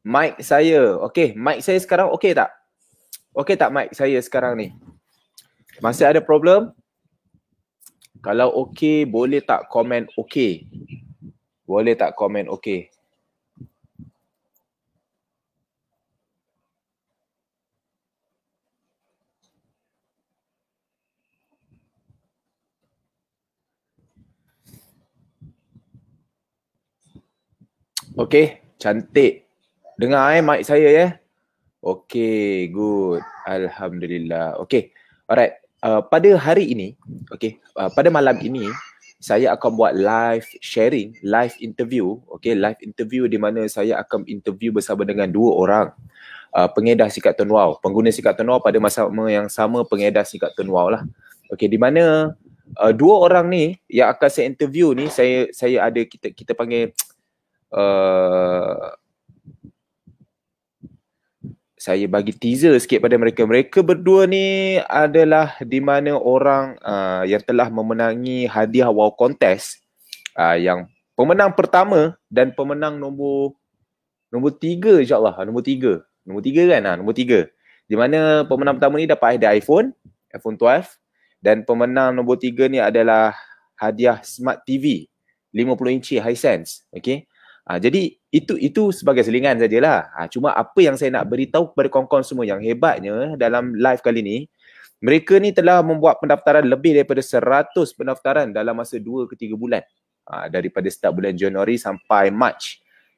Mic saya. Okey, mic saya sekarang okey tak? Okey tak mic saya sekarang ni? Masih ada problem? Kalau okey, boleh tak komen okey? Boleh tak komen okey? Okey, cantik. Dengar mic saya ya. Okey, good. Alhamdulillah. Okey. Alright. Pada hari ini, okey, pada malam ini saya akan buat live sharing, live interview, okey, live interview di mana saya akan interview bersama dengan dua orang pengedar sikat Tun Wow, pengguna sikat Tun Wow pada masa yang sama pengedar sikat Tun Wow lah. Okey, di mana dua orang ni yang akan saya interview ni saya ada kita panggil saya bagi teaser sikit pada mereka. Mereka berdua ni adalah di mana orang yang telah memenangi hadiah Wow Contest. Yang pemenang pertama dan pemenang nombor 3 insyaAllah. Nombor 3 kan? Nombor 3. Di mana pemenang pertama ni dapat hadiah iPhone 12. Dan pemenang nombor 3 ni adalah hadiah Smart TV 50 inci Hisense. Okay. Jadi itu sebagai selingan sajalah. Cuma apa yang saya nak beritahu kepada kawan-kawan semua yang hebatnya dalam live kali ni, mereka ni telah membuat pendaftaran lebih daripada 100 pendaftaran dalam masa 2 ke 3 bulan. Daripada start bulan Januari sampai Mac.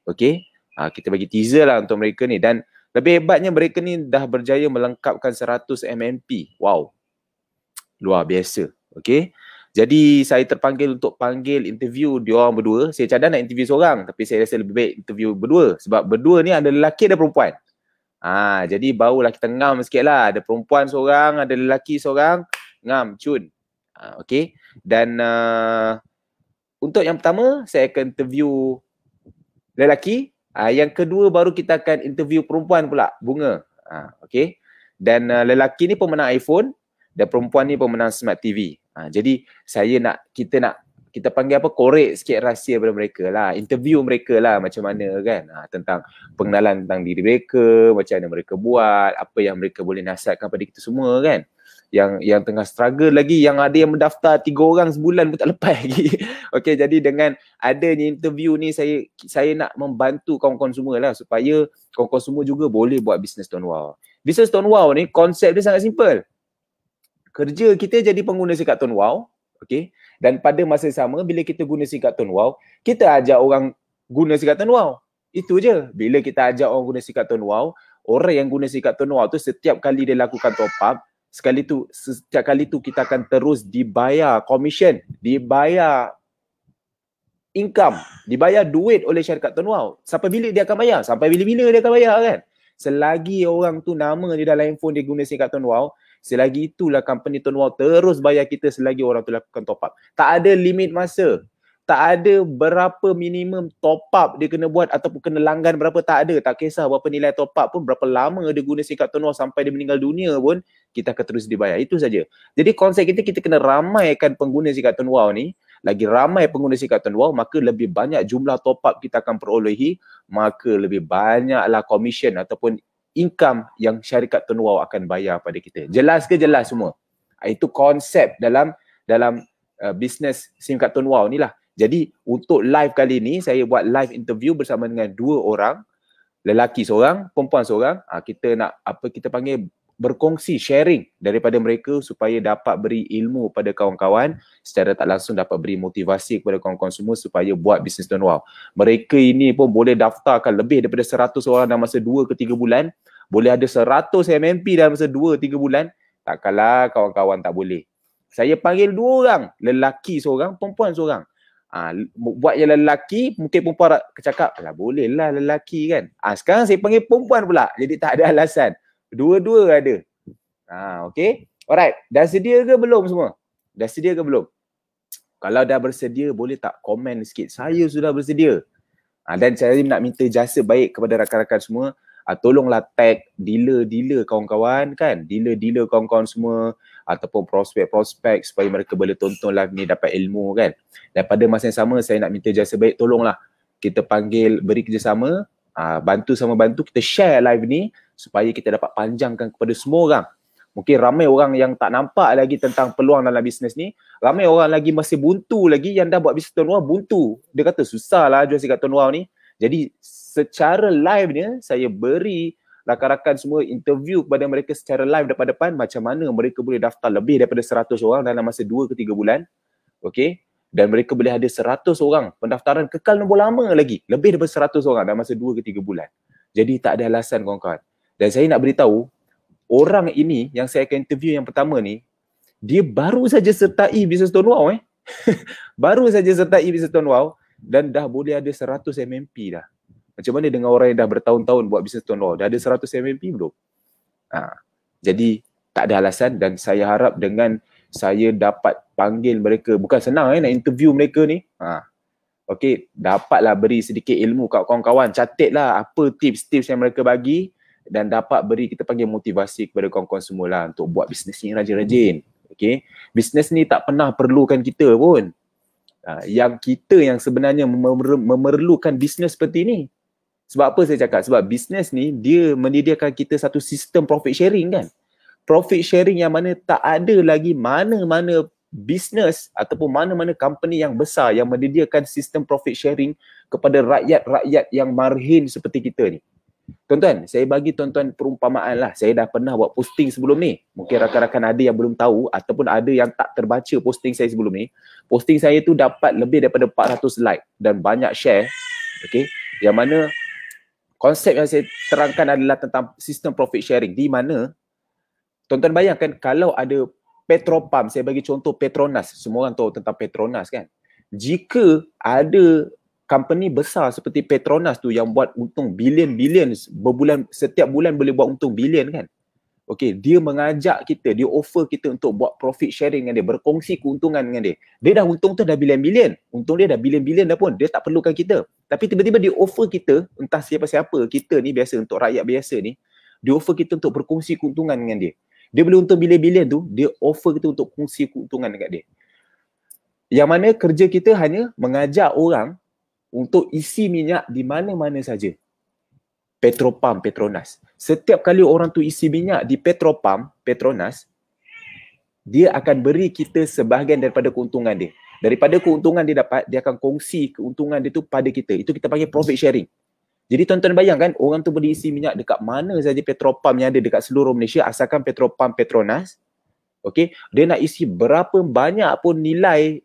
Okay. Kita bagi teaser lah untuk mereka ni. Dan lebih hebatnya mereka ni dah berjaya melengkapkan 100 MNP. Wow. Luar biasa. Okay. Jadi saya terpanggil untuk panggil interview diorang berdua. Saya cadang nak interview seorang, tapi saya rasa lebih baik interview berdua. Sebab berdua ni ada lelaki ada perempuan. Jadi barulah kita ngam sikit lah. Ada perempuan seorang, ada lelaki seorang. Ngam, cun. Okay. Dan untuk yang pertama, saya akan interview lelaki. Yang kedua baru kita akan interview perempuan pula, Bunga. Okay. Dan lelaki ni pemenang iPhone dan perempuan ni pemenang Smart TV. Jadi kita panggil apa, korek sikit rahsia pada mereka lah, interview mereka lah macam mana kan, tentang pengenalan tentang diri mereka, macam mana mereka buat, apa yang mereka boleh nasihatkan pada kita semua kan, yang tengah struggle lagi, yang ada yang mendaftar 3 orang sebulan pun tak lepas lagi. Okey, jadi dengan adanya interview ni saya nak membantu kawan-kawan semua lah supaya kawan-kawan semua juga boleh buat bisnes Tun Wow. Bisnes Tun Wow ni konsep dia sangat simple. Kerja kita jadi pengguna sikat Tun Wow, okey. Dan pada masa sama bila kita guna sikat Tun Wow, kita ajak orang guna sikat Tun Wow. Itu je. Bila kita ajak orang guna sikat Tun Wow, orang yang guna sikat Tun Wow tu setiap kali dia lakukan top up, setiap kali tu kita akan terus dibayar commission, dibayar income, dibayar duit oleh syarikat Tun Wow. Sampai bila dia akan bayar? Sampai bila-bila dia akan bayar kan? Selagi orang tu nama di dalam handphone dia guna sikat Tun Wow, selagi itulah company Tun Wow terus bayar kita selagi orang tu lakukan top up. Tak ada limit masa. Tak ada berapa minimum top up dia kena buat ataupun kena langgan berapa, tak ada. Tak kisah berapa nilai top up pun, berapa lama dia guna sikat Tun Wow sampai dia meninggal dunia pun, kita akan terus dibayar. Itu saja. Jadi konsep kita kena ramaikan pengguna sikat Tun Wow ni. Lagi ramai pengguna sikat Tun Wow, maka lebih banyak jumlah top up kita akan perolehi, maka lebih banyaklah commission ataupun income yang syarikat Tun Wow akan bayar pada kita. Jelas ke? Jelas semua. Itu konsep dalam bisnes SIM kad Tun Wow ni lah. Jadi untuk live kali ni saya buat live interview bersama dengan 2 orang, lelaki seorang, perempuan seorang. Kita panggil berkongsi, sharing daripada mereka supaya dapat beri ilmu pada kawan-kawan, secara tak langsung dapat beri motivasi kepada kawan-kawan semua supaya buat bisnes Tun Wow. Mereka ini pun boleh daftarkan lebih daripada 100 orang dalam masa 2 ke 3 bulan, boleh ada 100 MNP dalam masa 2-3 bulan. Takkanlah kawan-kawan tak boleh. Saya panggil 2 orang, lelaki seorang, perempuan seorang. Buat yang lelaki, mungkin perempuan cakap, alah boleh lah lelaki kan. Sekarang saya panggil perempuan pula, jadi tak ada alasan. Dua-dua ada. Okay. Alright. Dah sedia ke belum semua? Dah sedia ke belum? Kalau dah bersedia, boleh tak komen sikit? Saya sudah bersedia. Dan saya nak minta jasa baik kepada rakan-rakan semua. Tolonglah tag dealer-dealer kawan-kawan kan. Dealer-dealer kawan-kawan semua. Ataupun prospek-prospek supaya mereka boleh tonton live ni, dapat ilmu kan. Dan pada masa yang sama, saya nak minta jasa baik. Tolonglah kita panggil, beri kerjasama bantu sama bantu kita share live ni supaya kita dapat panjangkan kepada semua orang. Mungkin ramai orang yang tak nampak lagi tentang peluang dalam bisnes ni. Ramai orang lagi masih buntu lagi yang dah buat bisnes tahun wow buntu. Dia kata susah lah jual sikat tahun wow ni. Jadi secara live ni saya beri rakan-rakan semua interview kepada mereka secara live depan-depan macam mana mereka boleh daftar lebih daripada 100 orang dalam masa 2 ke 3 bulan. Okey. Dan mereka boleh ada 100 orang pendaftaran kekal nombor lama lagi. Lebih daripada 100 orang dalam masa 2 ke 3 bulan. Jadi tak ada alasan kawan-kawan. Dan saya nak beritahu, orang ini yang saya akan interview yang pertama ni, dia baru saja sertai bisnes tahun wow baru saja sertai bisnes tahun wow dan dah boleh ada 100 MMP dah. Macam mana dengan orang yang dah bertahun-tahun buat bisnes tahun wow? Dah ada 100 MMP belum? Jadi tak ada alasan dan saya harap dengan saya dapat panggil mereka, bukan senang nak interview mereka ni. Okey, dapatlah beri sedikit ilmu kat kawan-kawan, catatlah apa tips-tips yang mereka bagi dan dapat beri, kita panggil motivasi kepada kawan-kawan semualah untuk buat bisnes ni rajin-rajin. Okey, bisnes ni tak pernah perlukan kita pun. Yang kita yang sebenarnya memerlukan bisnes seperti ni. Sebab apa saya cakap? Sebab bisnes ni dia menyediakan kita satu sistem profit sharing kan. Profit sharing yang mana tak ada lagi mana-mana bisnes ataupun mana-mana company yang besar yang menyediakan sistem profit sharing kepada rakyat-rakyat yang marhin seperti kita ni. Tuan-tuan, saya bagi tuan-tuan perumpamaan lah. Saya dah pernah buat posting sebelum ni. Mungkin rakan-rakan ada yang belum tahu ataupun ada yang tak terbaca posting saya sebelum ni. Posting saya tu dapat lebih daripada 400 like dan banyak share. Okay. Yang mana konsep yang saya terangkan adalah tentang sistem profit sharing. Di mana, tuan-tuan bayangkan kalau ada Petropam, saya bagi contoh Petronas. Semua orang tahu tentang Petronas kan. Jika ada company besar seperti Petronas tu yang buat untung bilion-bilion berbulan, setiap bulan boleh buat untung bilion kan. Okey, dia mengajak kita, dia offer kita untuk buat profit sharing dengan dia, berkongsi keuntungan dengan dia. Dia dah untung tu dah bilion-bilion. Untung dia dah bilion-bilion dah pun, dia tak perlukan kita. Tapi tiba-tiba dia offer kita, entah siapa-siapa, kita ni biasa untuk rakyat biasa ni, dia offer kita untuk berkongsi keuntungan dengan dia. Dia boleh untung bilion-bilion tu, dia offer kita untuk kongsi keuntungan dekat dia. Yang mana kerja kita hanya mengajak orang untuk isi minyak di mana-mana saja. Petropam, Petronas. Setiap kali orang tu isi minyak di Petropam, Petronas, dia akan beri kita sebahagian daripada keuntungan dia. Daripada keuntungan dia dapat, dia akan kongsi keuntungan dia tu pada kita. Itu kita panggil profit sharing. Jadi tuan-tuan bayangkan, orang tu boleh isi minyak dekat mana saja Petropam yang ada dekat seluruh Malaysia, asalkan Petropam, Petronas. Okay, dia nak isi berapa banyak pun nilai,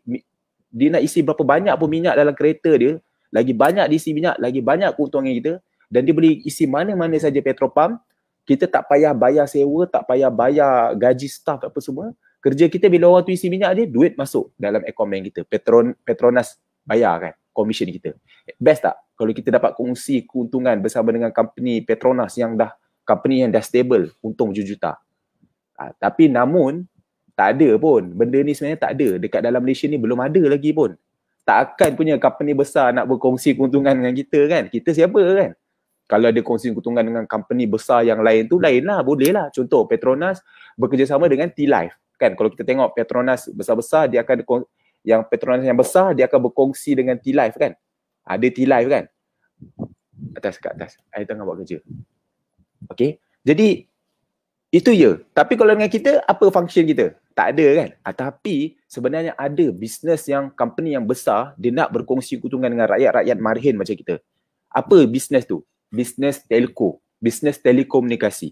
dia nak isi berapa banyak pun minyak dalam kereta dia, lagi banyak diisi minyak, lagi banyak keuntungan kita, dan dia boleh isi mana-mana saja Petropam. Kita tak payah bayar sewa, tak payah bayar gaji staff apa semua. Kerja kita bila orang tu isi minyak dia, duit masuk dalam akaun kita. Petronas bayar kan komisen kita. Best tak kalau kita dapat kongsi keuntungan bersama dengan company Petronas yang dah stable, untung juta-juta. Tapi namun tak ada pun, benda ni sebenarnya tak ada. Dekat dalam Malaysia ni belum ada lagi pun. Takkan punya company besar nak berkongsi keuntungan dengan kita kan. Kita siapa kan? Kalau ada kongsi keuntungan dengan company besar yang lain tu, lain lah, boleh lah. Contoh Petronas bekerjasama dengan T-Life kan. Kalau kita tengok Petronas besar-besar, dia akan yang Petronas yang besar dia akan berkongsi dengan T-Life kan. Ada T-Life kan. Kat atas. Saya tengah buat kerja. Okay. Jadi itu je. Tapi kalau dengan kita, apa function kita? Tak ada kan. Tapi sebenarnya ada bisnes yang company yang besar, dia nak berkongsi keuntungan dengan rakyat-rakyat marhin macam kita. Apa bisnes tu? Bisnes telco. Bisnes telekomunikasi.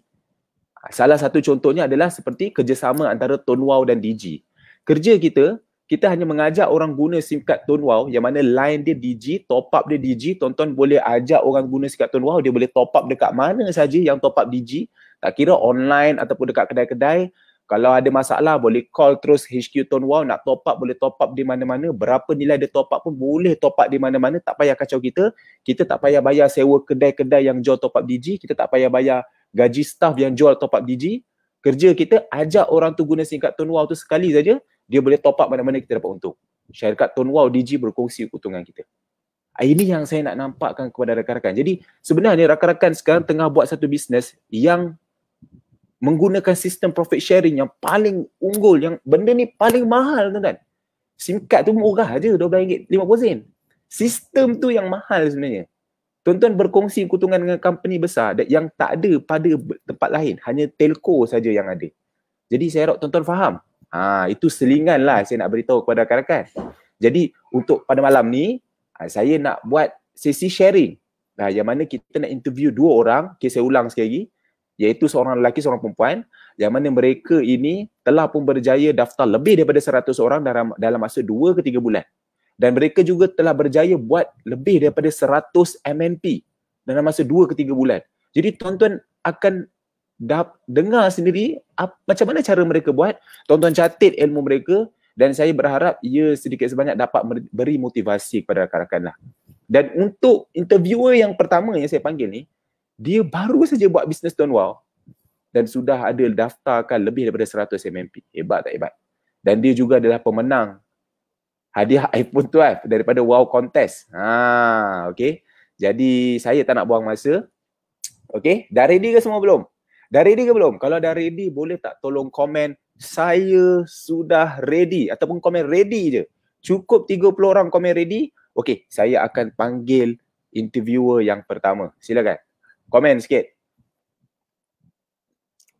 Salah satu contohnya adalah seperti kerjasama antara Tonwow dan Digi. Kerja kita hanya mengajak orang guna SIM card Tonwow yang mana line dia Digi, top up dia Digi. Tonton boleh ajak orang guna SIM card Tonwow, dia boleh top up dekat mana saja yang top up Digi. Tak kira online ataupun dekat kedai-kedai. Kalau ada masalah boleh call terus HQ Tonwow, nak top up boleh top up di mana-mana. Berapa nilai dia top up pun boleh top up di mana-mana. Tak payah kacau kita. Kita tak payah bayar sewa kedai-kedai yang jual top up Digi. Kita tak payah bayar gaji staff yang jual top up Digi. Kerja kita ajak orang tu guna SIM card Tonwow tu sekali saja, dia boleh top up mana-mana, kita dapat untung. Syarikat Tonwow Digi berkongsi keuntungan kita. Ini yang saya nak nampakkan kepada rakan-rakan. Jadi sebenarnya rakan-rakan sekarang tengah buat satu bisnes yang menggunakan sistem profit sharing yang paling unggul, yang benda ni paling mahal tuan-tuan. SIM card tu murah je, RM12.50. Sistem tu yang mahal sebenarnya. Tuan-tuan berkongsi keuntungan dengan company besar yang tak ada pada tempat lain. Hanya telco saja yang ada. Jadi saya harap tuan-tuan faham. Itu selingan lah saya nak beritahu kepada rakan-rakan. Jadi untuk pada malam ni, saya nak buat sesi sharing. Yang mana kita nak interview 2 orang, saya ulang sekali lagi, iaitu seorang lelaki, seorang perempuan, yang mana mereka ini telah pun berjaya daftar lebih daripada 100 orang dalam masa 2 ke 3 bulan. Dan mereka juga telah berjaya buat lebih daripada 100 MNP dalam masa 2 ke 3 bulan. Jadi tuan-tuan akan dengar sendiri macam mana cara mereka buat. Tuan-tuan catat ilmu mereka dan saya berharap ia sedikit sebanyak dapat beri motivasi kepada rakan-rakan lah. Dan untuk interviewer yang pertama yang saya panggil ni, dia baru saja buat bisnes Tuan Wow dan sudah ada daftarkan lebih daripada 100 MNP. Hebat tak hebat? Dan dia juga adalah pemenang hadiah iPhone 12 daripada Wow Contest. Okay. Jadi saya tak nak buang masa. Okay. Dah ready ke semua belum? Dah ready ke belum? Kalau dah ready, boleh tak tolong komen saya sudah ready ataupun komen ready je. Cukup 30 orang komen ready. Okay, saya akan panggil interviewer yang pertama. Silakan. Komen sikit.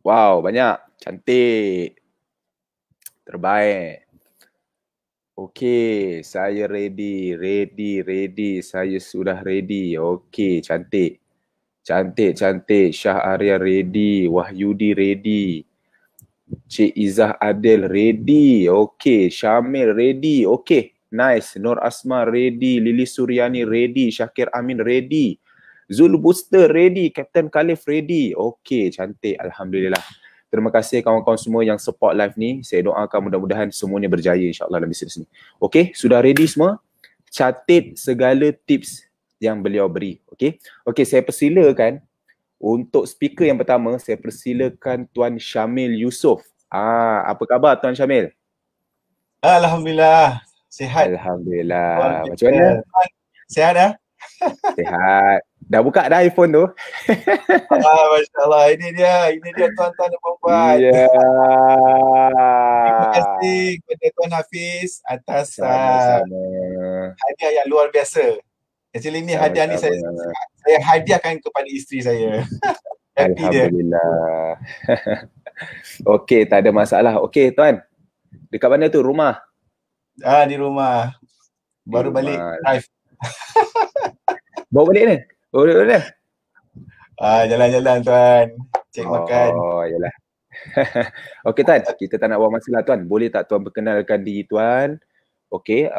Wow, banyak. Cantik. Terbaik. Okay, saya ready. Saya sudah ready. Okay, cantik. Syah Arya ready. Wahyudi ready. Cik Izzah Adil ready. Okay, Syamil ready. Okay, nice. Nur Asma ready. Lili Suryani ready. Syakir Amin ready. Zul Booster ready. Captain Khalif ready. Okay, cantik. Alhamdulillah. Terima kasih kawan-kawan semua yang support live ni. Saya doakan mudah-mudahan semuanya berjaya insyaAllah dalam bisnes ni. Okay, sudah ready semua? Catat segala tips yang beliau beri. Okay, saya persilakan untuk speaker yang pertama, saya persilakan Tuan Syamil Yusof. Apa khabar Tuan Syamil? Alhamdulillah, sihat. Alhamdulillah. Macam mana? Sihat dah? Sihat. Dah buka dah iPhone tu? Masya Allah, ini dia tuan-tuan dan puan-puan. Ya. Terima kasih kepada Tuan Hafiz atas hadiah yang luar biasa. Actually ni hadiah ni saya hadiahkan kepada isteri saya. Alhamdulillah. Okey, tak ada masalah. Okey Tuan, dekat mana tu rumah? Di rumah. Baru balik drive. Bawa balik ni? Jalan-jalan Tuan. Cek makan. Yalah. Okey Tuan, kita tak nak buang masa lah Tuan. Boleh tak Tuan perkenalkan diri Tuan? Okey,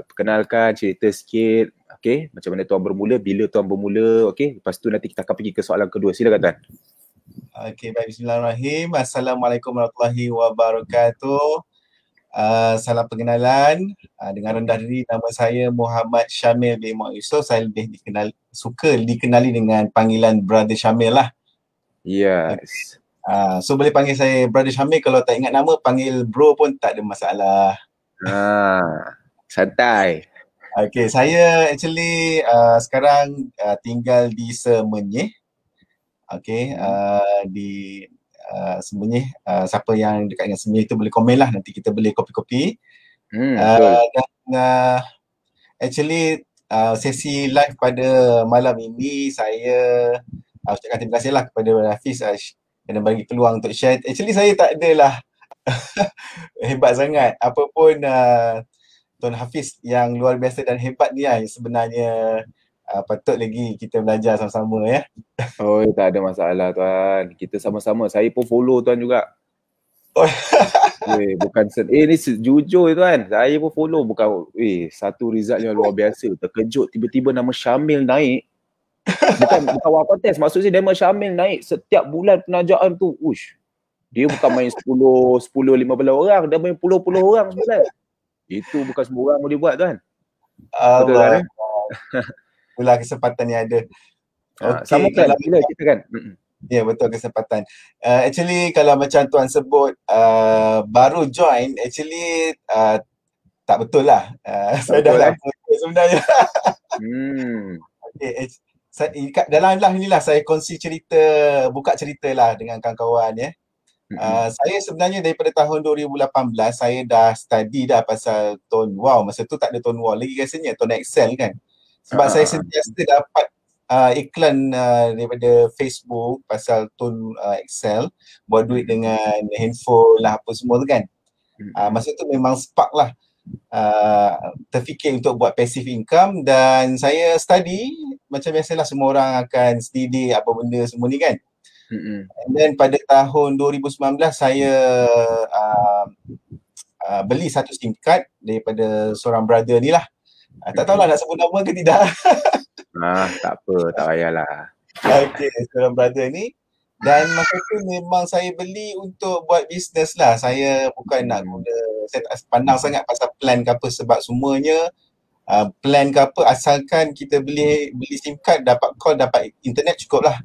perkenalkan, cerita sikit. Okey, macam mana Tuan bermula, bila Tuan bermula. Okey, lepas tu nanti kita akan pergi ke soalan kedua. Silakan Tuan. Okey, baik. Bismillahirrahmanirrahim. Assalamualaikum warahmatullahi wabarakatuh. Salam perkenalan. Dengan rendah diri, nama saya Muhammad Syamil bin Mak Yusof. Saya lebih suka dikenali dengan panggilan Brother Syamil lah. Yes. So boleh panggil saya Brother Syamil. Kalau tak ingat nama, panggil bro pun tak ada masalah. Santai. Okay, saya actually sekarang tinggal di Semenyih. Okay, di Semenyih. Siapa yang dekat dengan Semenyih tu boleh komen lah. Nanti kita boleh kopi-kopi. Dan actually sesi live pada malam ini saya ucapkan terima kasih lah kepada Hafiz kerana bagi peluang untuk share. Actually saya tak adalah hebat sangat. Apa pun Tuan Hafiz yang luar biasa dan hebat ni lah sebenarnya patut lagi kita belajar sama-sama ya. Tak ada masalah Tuan. Kita sama-sama. Saya pun follow Tuan juga. Bukan ni jujur Tuan. Saya pun follow. Bukan satu result yang luar biasa. Terkejut tiba-tiba nama Syamil naik. Bukan Wow Contest. Maksudnya nama Syamil naik setiap bulan penajaan tu. Dia bukan main 10, 15 orang. Dia main puluh-puluh orang sebulan. Itu bukan semua orang boleh buat Tuan. Betul kan? Itulah kesempatan yang ada. Sama kan bila kita kan. Ya, betul kesempatan. Actually kalau macam Tuan sebut baru join, actually tak betul lah. Saya dah lama sebenarnya. Okay, dalam live inilah saya kongsi cerita, buka cerita lah dengan kawan-kawan ya. Saya sebenarnya daripada tahun 2018 saya dah study dah pasal Tone Wow. Masa tu tak ada Tone Wow lagi rasanya, Tone Excel kan. Sebab saya sentiasa dapat iklan daripada Facebook pasal tone Excel, buat duit dengan handphone lah apa semua tu kan. Masa tu memang spark lah, terfikir untuk buat passive income, dan saya study macam biasalah semua orang akan study apa benda semua ni kan. And then pada tahun 2019 saya beli satu SIM card daripada seorang brother ni lah. Tak tahulah nak sebut nama ke tidak. Tak apa, tak payahlah. Okay, seorang brother ni. Dan masa tu memang saya beli untuk buat bisnes lah. Saya bukan nak guna, saya tak pandang sangat pasal plan ke apa, sebab semuanya plan ke apa, asalkan kita beli SIM card, dapat call, dapat internet cukup lah.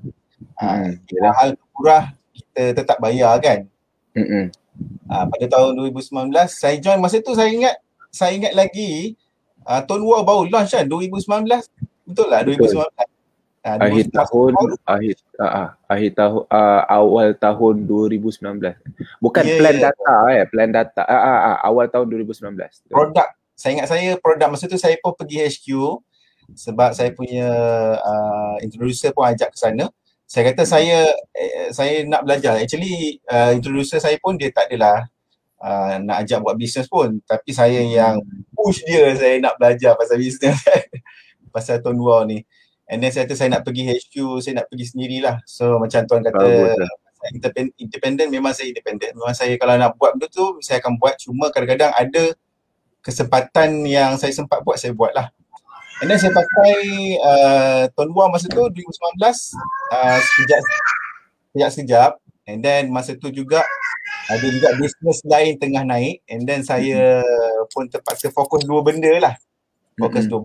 Hal murah kita tetap bayar kan. Pada tahun 2019 saya join. Masa tu saya ingat lagi Tone War baru launch kan 2019. Betul lah 2019. Akhir tahun awal tahun 2019. Bukan plan data plan data awal tahun 2019. Produk, saya ingat produk masa tu saya pun pergi HQ sebab saya punya introducer pun ajak ke sana. Saya kata saya nak belajar. Actually introducer saya pun dia tak adalah nak ajak buat bisnes pun, tapi saya yang push dia, saya nak belajar pasal bisnes pasal Tone War ni. And then saya kata saya nak pergi HQ, saya nak pergi sendirilah. So macam tuan kata independent, memang saya independent. Memang saya kalau nak buat benda tu saya akan buat, cuma kadang-kadang ada kesempatan yang saya sempat buat, saya buat lah. And then saya pakai Tone War masa tu 2019 sekejap. And then masa tu juga ada juga bisnes lain tengah naik. And then saya pun terpaksa fokus dua benda lah. Dua benda.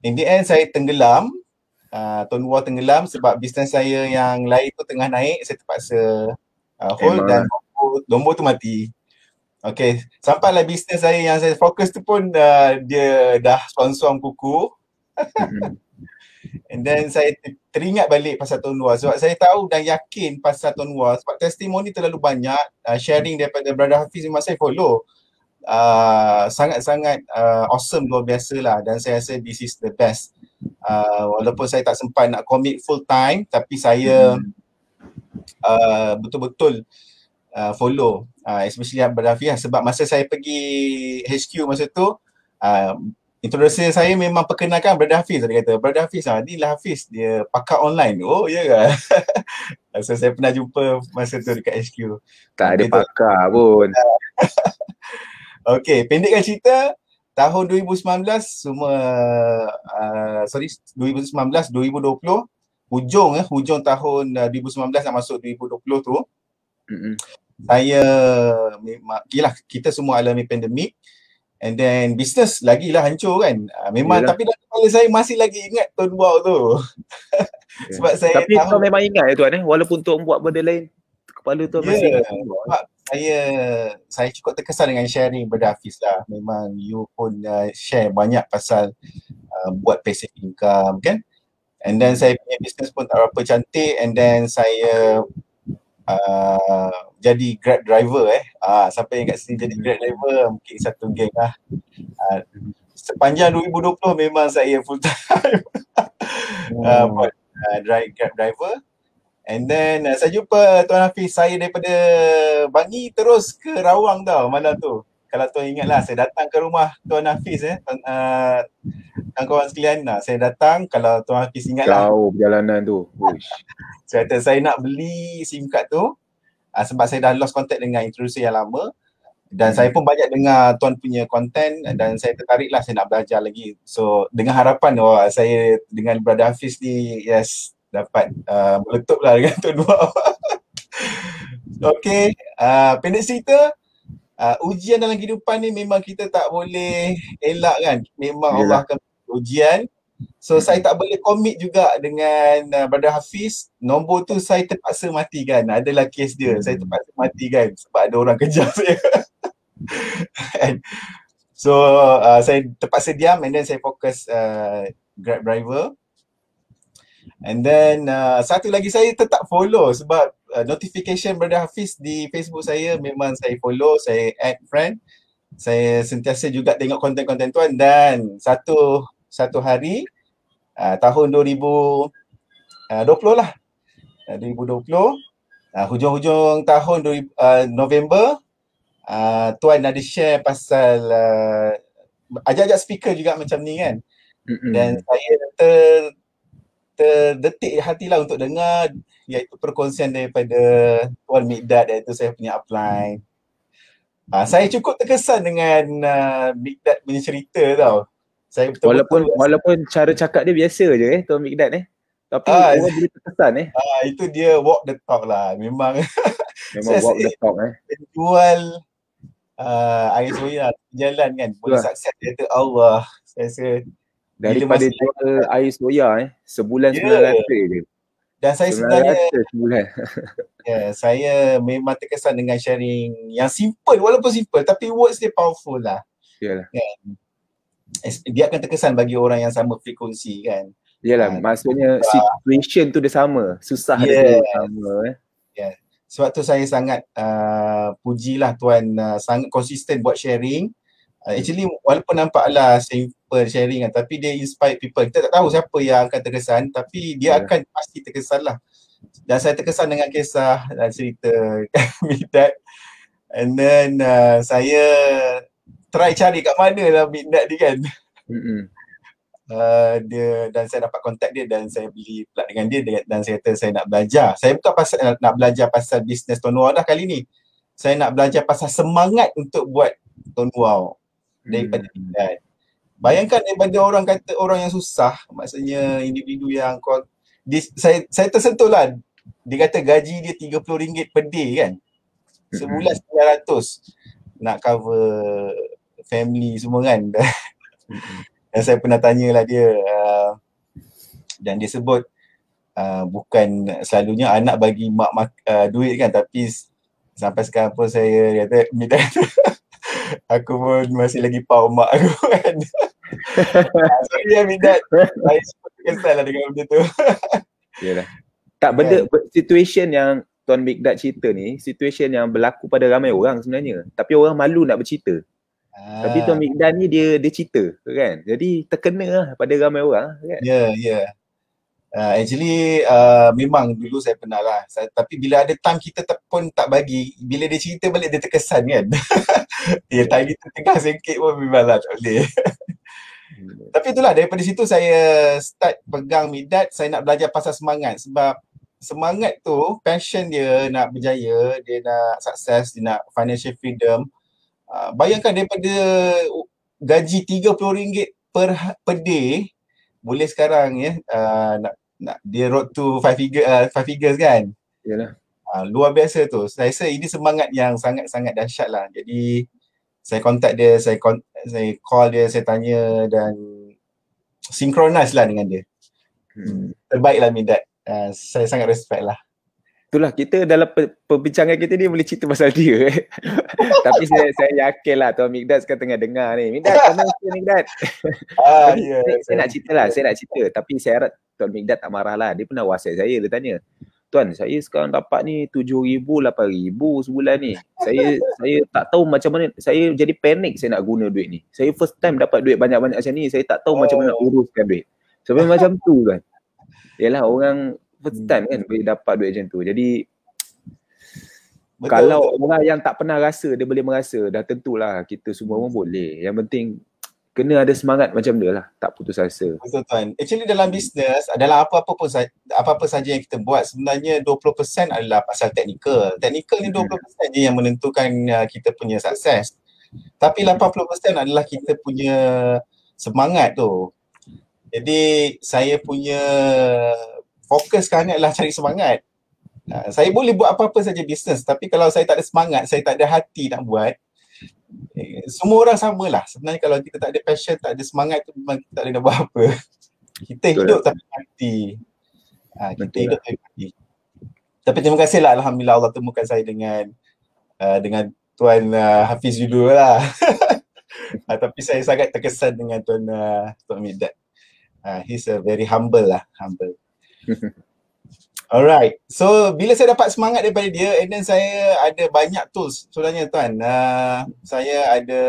In the end saya tenggelam. Tone War tenggelam sebab bisnes saya yang lain tu tengah naik. Saya terpaksa hold dan nombor tu mati. Okay, sampailah bisnes saya yang saya fokus tu pun dia dah sponsor kuku. And then saya teringat balik pasal Tone War sebab saya tahu dan yakin pasal Tone War sebab testimoni terlalu banyak, sharing daripada Brother Hafiz memang saya follow. Sangat-sangat awesome, luar biasa lah, dan saya rasa this is the best. Walaupun saya tak sempat nak commit full time, tapi saya betul-betul follow, especially Brother Hafiz sebab masa saya pergi HQ masa tu, introducer saya memang perkenalkan Brother Hafiz. Dia kata, Brother Hafiz ni lah Hafiz, dia pakar online. Oh ya ke? So saya pernah jumpa masa tu dekat HQ. Tak ada pakar pun. Okay, pendekkan cerita, tahun 2019 semua 2019, 2020 hujung tahun 2019 nak masuk 2020 tu, saya memang kita semua alami pandemik, and then business lagi lah hancur kan. Memang tapi dalam kepala saya masih lagi ingat Tone War tu. Sebab saya tapi kau memang ingat tuan walaupun tuan buat benda lain, kepala tu masih ingat. Sebab saya cukup terkesan dengan sharing Brother Hafiz lah. Memang you pun share banyak pasal buat passive income kan. And then saya punya business pun tak berapa cantik, and then saya jadi Grab driver siapa yang kat sini jadi Grab driver, mungkin satu geng lah. Sepanjang 2020 memang saya full time buat Grab driver. And then saya jumpa Tuan Hafiz, saya daripada Bangi terus ke Rawang tau malam tu. Kalau tuan ingat lah, saya datang ke rumah Tuan Hafiz kawan sekalian. Saya datang, kalau Tuan Hafiz ingat lah. Jauh perjalanan tu. Saya kata saya nak beli SIM card tu sebab saya dah lost contact dengan introducer yang lama. Dan saya pun banyak dengar tuan punya content dan saya tertarik lah, saya nak belajar lagi. So dengan harapan saya dengan Brother Hafiz ni dapat meletup lah dengan Tone War. Okay, pendek cerita, ujian dalam kehidupan ni memang kita tak boleh elak kan. Memang Allah akan ujian. So saya tak boleh commit juga dengan Brother Hafiz. Nombor tu saya terpaksa matikan. Adalah kes dia, saya terpaksa matikan sebab ada orang kejar saya. So saya terpaksa diam, and then saya fokus Grab driver. And then satu lagi, saya tetap follow sebab notification Brother Hafiz di Facebook saya memang saya follow, saya add friend. Saya sentiasa juga tengok konten-konten tuan, dan satu hari tahun 2020 lah. 2020 hujung-hujung tahun November, Tuan ada share pasal ajak-ajak speaker juga macam ni kan. Dan saya terdetik hati lah untuk dengar, iaitu perkongsian daripada Tuan Mikdad, iaitu saya punya upline. Saya cukup terkesan dengan Mikdad punya cerita tau. Saya betul-betul walaupun cara cakap dia biasa je Tuan Mikdad tapi orang boleh terkesan itu dia walk the talk lah. Memang walk the talk jual air soya jalan kan boleh sukses dia tu. Allah, saya rasa daripada jual air soya sebulan 900 je. Dan saya sebenarnya sebulan. Saya memang terkesan dengan sharing yang simple, walaupun simple tapi words dia powerful lah. Yalah. Kan? Dia akan terkesan bagi orang yang sama frekuensi kan. Yalah, maksudnya situation tu dia sama, susah dia sama Sebab tu saya sangat pujilah Tuan sangat konsisten buat sharing. Actually walaupun nampaklah simple sharing kan, tapi dia inspire people. Kita tak tahu siapa yang akan terkesan, tapi dia akan pasti terkesan lah. Dan saya terkesan dengan kisah dan cerita Mikdad. And then saya try cari kat mana lah Mikdad ni kan. Dia, dan saya dapat kontak dia dan saya beli plat dengan dia dan saya kata saya nak belajar. Saya bukan pasal nak belajar pasal bisnes Tuan Wow dah kali ni. Saya nak belajar pasal semangat untuk buat Tuan Wow daripada Mikdad. Bayangkan daripada orang kata orang yang susah, maksudnya individu yang saya tersentuh lah. Dia kata gaji dia RM30 per day kan. Sebulan 900 nak cover family semua kan. Dan saya pernah tanyalah dia dan dia sebut bukan selalunya anak bagi mak duit kan, tapi sampai sekarang pun saya kata aku pun masih lagi pau mak aku kan. Sorry ya Mikdad, saya sempat kesal lah dengan benda tu. Yalah. Tak, benda situation yang Tuan Mikdad cerita ni, situation yang berlaku pada ramai orang sebenarnya, tapi orang malu nak bercerita. Tapi Tuan Mikdad ni dia cerita kan. Jadi terkena lah pada ramai orang kan. Ya. Actually memang dulu saya pernah lah. Tapi bila ada time kita pun tak bagi, bila dia cerita balik dia terkesan kan. Time kita tengah sengkit pun memang lah tak boleh. Tapi itulah, daripada situ saya start pegang Mikdad. Saya nak belajar pasal semangat. Sebab semangat tu, passion dia nak berjaya, dia nak sukses, dia nak financial freedom. Bayangkan daripada gaji RM30 per day, boleh sekarang nak dia road to 5 figures kan. Yalah. Luar biasa tu. Saya rasa ini semangat yang sangat-sangat dahsyat lah. Jadi saya contact dia, saya call dia, saya tanya dan synchronize lah dengan dia. Terbaik lah Mikdad. Saya sangat respect lah. Itulah, kita dalam perbincangan kita ni boleh cerita pasal dia. Tapi saya yakin lah Tuan Mikdad sekarang tengah dengar ni. Mikdad, komen sikit Mikdad. Saya nak cerita lah, tapi saya harap Tuan Mikdad tak marah lah. Dia pernah WhatsApp saya, dia tanya, Tuan, saya sekarang dapat ni 7,000, 8,000 sebulan ni. Saya tak tahu macam mana, saya jadi panik saya nak guna duit ni. Saya first time dapat duit banyak-banyak macam ni, saya tak tahu macam mana nak uruskan duit. Sampai macam tu kan. Yalah, orang first time kan boleh dapat duit macam tu. Jadi kalau orang yang tak pernah rasa, dia boleh merasa, dah tentulah kita semua pun boleh. Yang penting kena ada semangat macam dia lah, tak putus asa. Betul Tuan. Actually dalam bisnes, dalam apa-apa saja yang kita buat, sebenarnya 20% adalah pasal teknikal. Teknikal ni 20% je yang menentukan kita punya sukses. Tapi 80% adalah kita punya semangat tu. Jadi saya punya fokus sekarang adalah cari semangat. Saya boleh buat apa-apa saja bisnes, tapi kalau saya tak ada semangat, saya tak ada hati nak buat, semua orang samalah. Sebenarnya kalau kita tak ada passion, tak ada semangat tu, memang kita tak ada nak buat apa. Kita hidup tapi hati. Kita hidup tapi hati. Tapi terima kasih lah, Alhamdulillah Allah temukan saya dengan Tuan Hafiz dulu lah. Tapi saya sangat terkesan dengan Tuan Mikdad. He's a very humble lah, humble. Alright, so bila saya dapat semangat daripada dia, and then saya ada banyak tools sebenarnya Tuan. Saya ada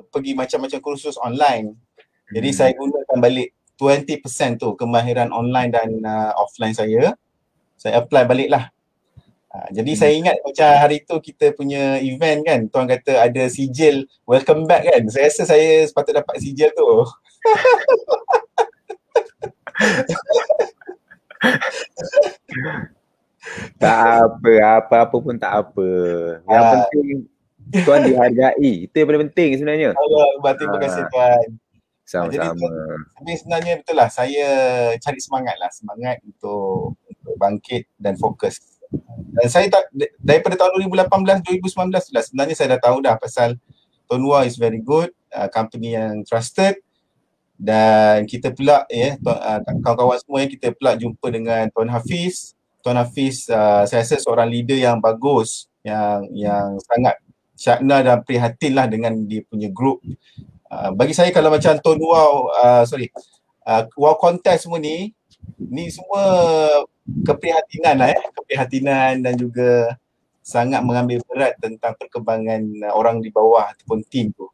pergi macam-macam kursus online. Jadi saya gunakan balik 20% tu kemahiran online dan offline saya apply balik lah. Jadi saya ingat macam hari tu kita punya event kan, tuan kata ada sijil welcome back kan. Saya rasa saya sepatut dapat sijil tu. Tak apa, apa-apa pun tak apa. Yang penting tuan dihargai. Itu yang paling penting sebenarnya. Allah, terima kasih tuan. Sama-sama. Jadi sebenarnya betul lah, saya cari semangat untuk bangkit dan fokus. Dan saya tak, daripada tahun 2018, 2019 tu lah sebenarnya saya dah tahu dah pasal Tonwa is very good, company yang trusted, dan kita pula kawan-kawan semua kita pula jumpa dengan Tuan Hafiz. Tuan Hafiz saya rasa seorang leader yang bagus, yang sangat syakna dan prihatin lah dengan dia punya group. Bagi saya kalau macam Tuan Wow Contest semua ni semua keprihatinan lah keprihatinan dan juga sangat mengambil berat tentang perkembangan orang di bawah ataupun tim tu.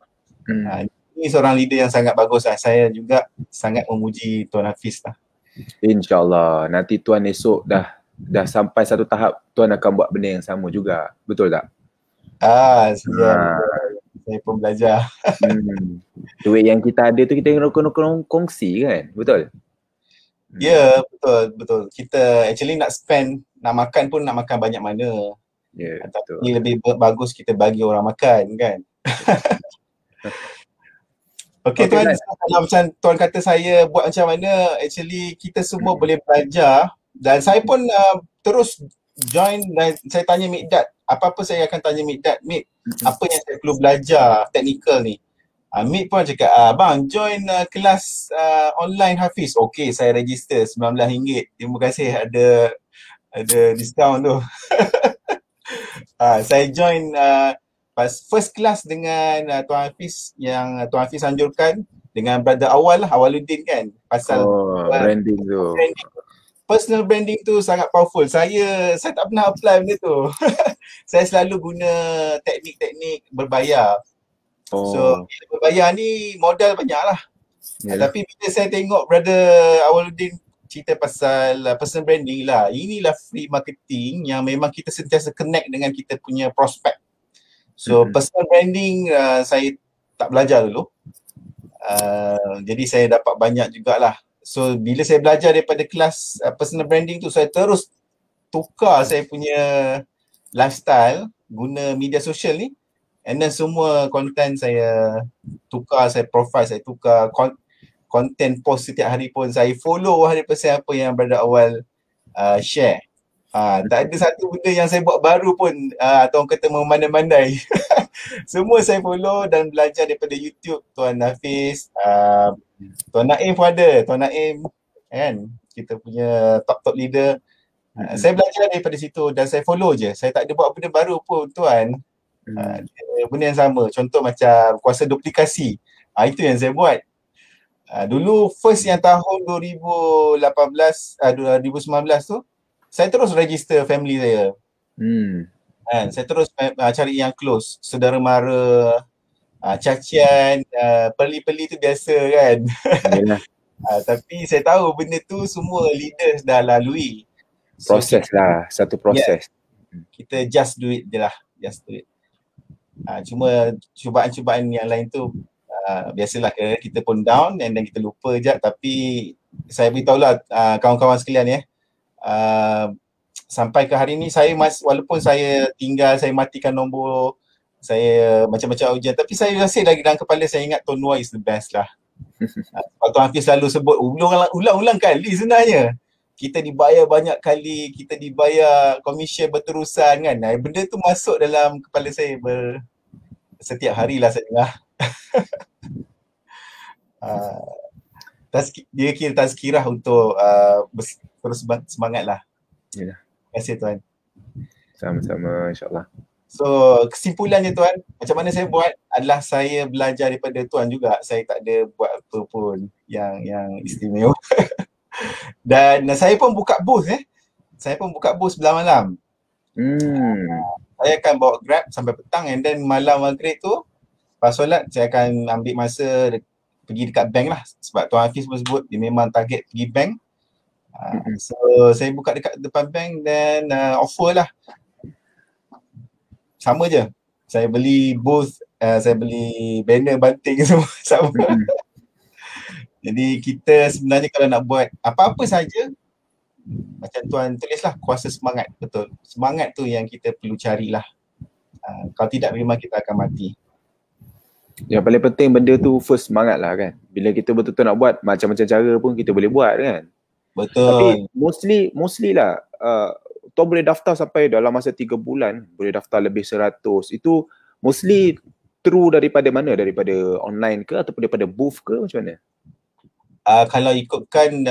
Ini seorang leader yang sangat bagus lah. Saya juga sangat memuji Tuan Hafiz lah. InsyaAllah nanti tuan esok dah sampai satu tahap tuan akan buat benda yang sama juga. Betul tak? Saya pun belajar. Duit yang kita ada tu kita kena kongsi kan? Betul? Ya, betul. Kita actually nak spend, nak makan pun nak makan banyak mana. Tapi lebih bagus kita bagi orang makan kan. Okay tuan, kalau macam tuan kata saya buat macam mana, actually kita semua boleh belajar. Dan saya pun terus join dan saya tanya Mikdad, apa-apa saya akan tanya Mikdad, Mik, apa yang saya perlu belajar teknikal ni. Mik pun cakap, bang join kelas online Hafiz. Okay, saya register RM19. Terima kasih ada diskaun tu. Saya join first class dengan Tuan Hafiz yang Tuan Hafiz anjurkan dengan brother Awaluddin kan, pasal branding tu. Personal branding tu sangat powerful. Saya tak pernah apply benda tu. Saya selalu guna teknik-teknik berbayar. So berbayar ni modal banyak lah. Tapi bila saya tengok brother Awaluddin cerita pasal personal branding lah, inilah free marketing yang memang kita sentiasa connect dengan kita punya prospek. So personal branding saya tak belajar dulu. Jadi saya dapat banyak jugalah. So bila saya belajar daripada kelas personal branding tu, saya terus tukar saya punya lifestyle guna media sosial ni, and then semua content saya tukar, saya profile saya tukar, content post setiap hari pun saya follow 100% apa yang Brother Awal share. Tak ada satu benda yang saya buat baru pun atau kata memandai-mandai. Semua saya follow dan belajar daripada YouTube Tuan Hafiz, Tuan Naim pun ada, Tuan Naim kan, kita punya top leader. Saya belajar daripada situ dan saya follow je. Saya tak ada buat benda baru pun tuan. Benda yang sama, contoh macam kuasa duplikasi. Itu yang saya buat. Dulu first yang tahun 2019 tu, saya terus register family saya. Saya terus cari yang close, saudara mara, cacian, peli-peli tu biasa kan. Tapi saya tahu benda tu semua leaders dah lalui. Proses lah, satu proses. Kita just do it je lah, just do it. Cuma cubaan-cubaan yang lain tu biasalah kita pun down and then kita lupa je. Tapi saya beritahu lah kawan-kawan sekalian sampai ke hari ni saya walaupun saya tinggal, saya matikan nombor, saya macam-macam ujian, tapi saya rasa lagi dalam kepala saya ingat Tonwa is the best lah. Tuan Hafiz selalu sebut ulang-ulang kali sebenarnya. Kita dibayar banyak kali, kita dibayar komisen berterusan kan. Benda tu masuk dalam kepala saya setiap hari lah saya dengar. Dia kira tazkirah untuk terus semangat lah. Terima kasih tuan. Sama-sama, insyaAllah. So kesimpulannya tuan, macam mana saya buat adalah saya belajar daripada tuan juga. Saya tak ada buat apa pun yang istimewa. Dan saya pun buka booth Saya pun buka booth sebelah malam. Saya akan bawa Grab sampai petang and then malam maghrib tu lepas solat saya akan ambil masa pergi dekat bank lah, sebab Tuan Hafiz pun sebut dia memang target pergi bank. So saya buka dekat depan bank dan offer lah. Sama je. Saya beli booth, saya beli banner, banting semua sama. Jadi kita sebenarnya kalau nak buat apa-apa saja, macam Tuan tulislah, kuasa semangat. Betul. Semangat tu yang kita perlu carilah. Kalau tidak memang kita akan mati. Yang paling penting benda tu first semangat lah kan. Bila kita betul-betul nak buat, macam-macam cara pun kita boleh buat kan. Betul. Tapi mostly lah, Tuan boleh daftar sampai dalam masa 3 bulan, boleh daftar lebih 100. Itu mostly through daripada mana? Daripada online ke ataupun daripada booth ke, macam mana? Kalau ikutkan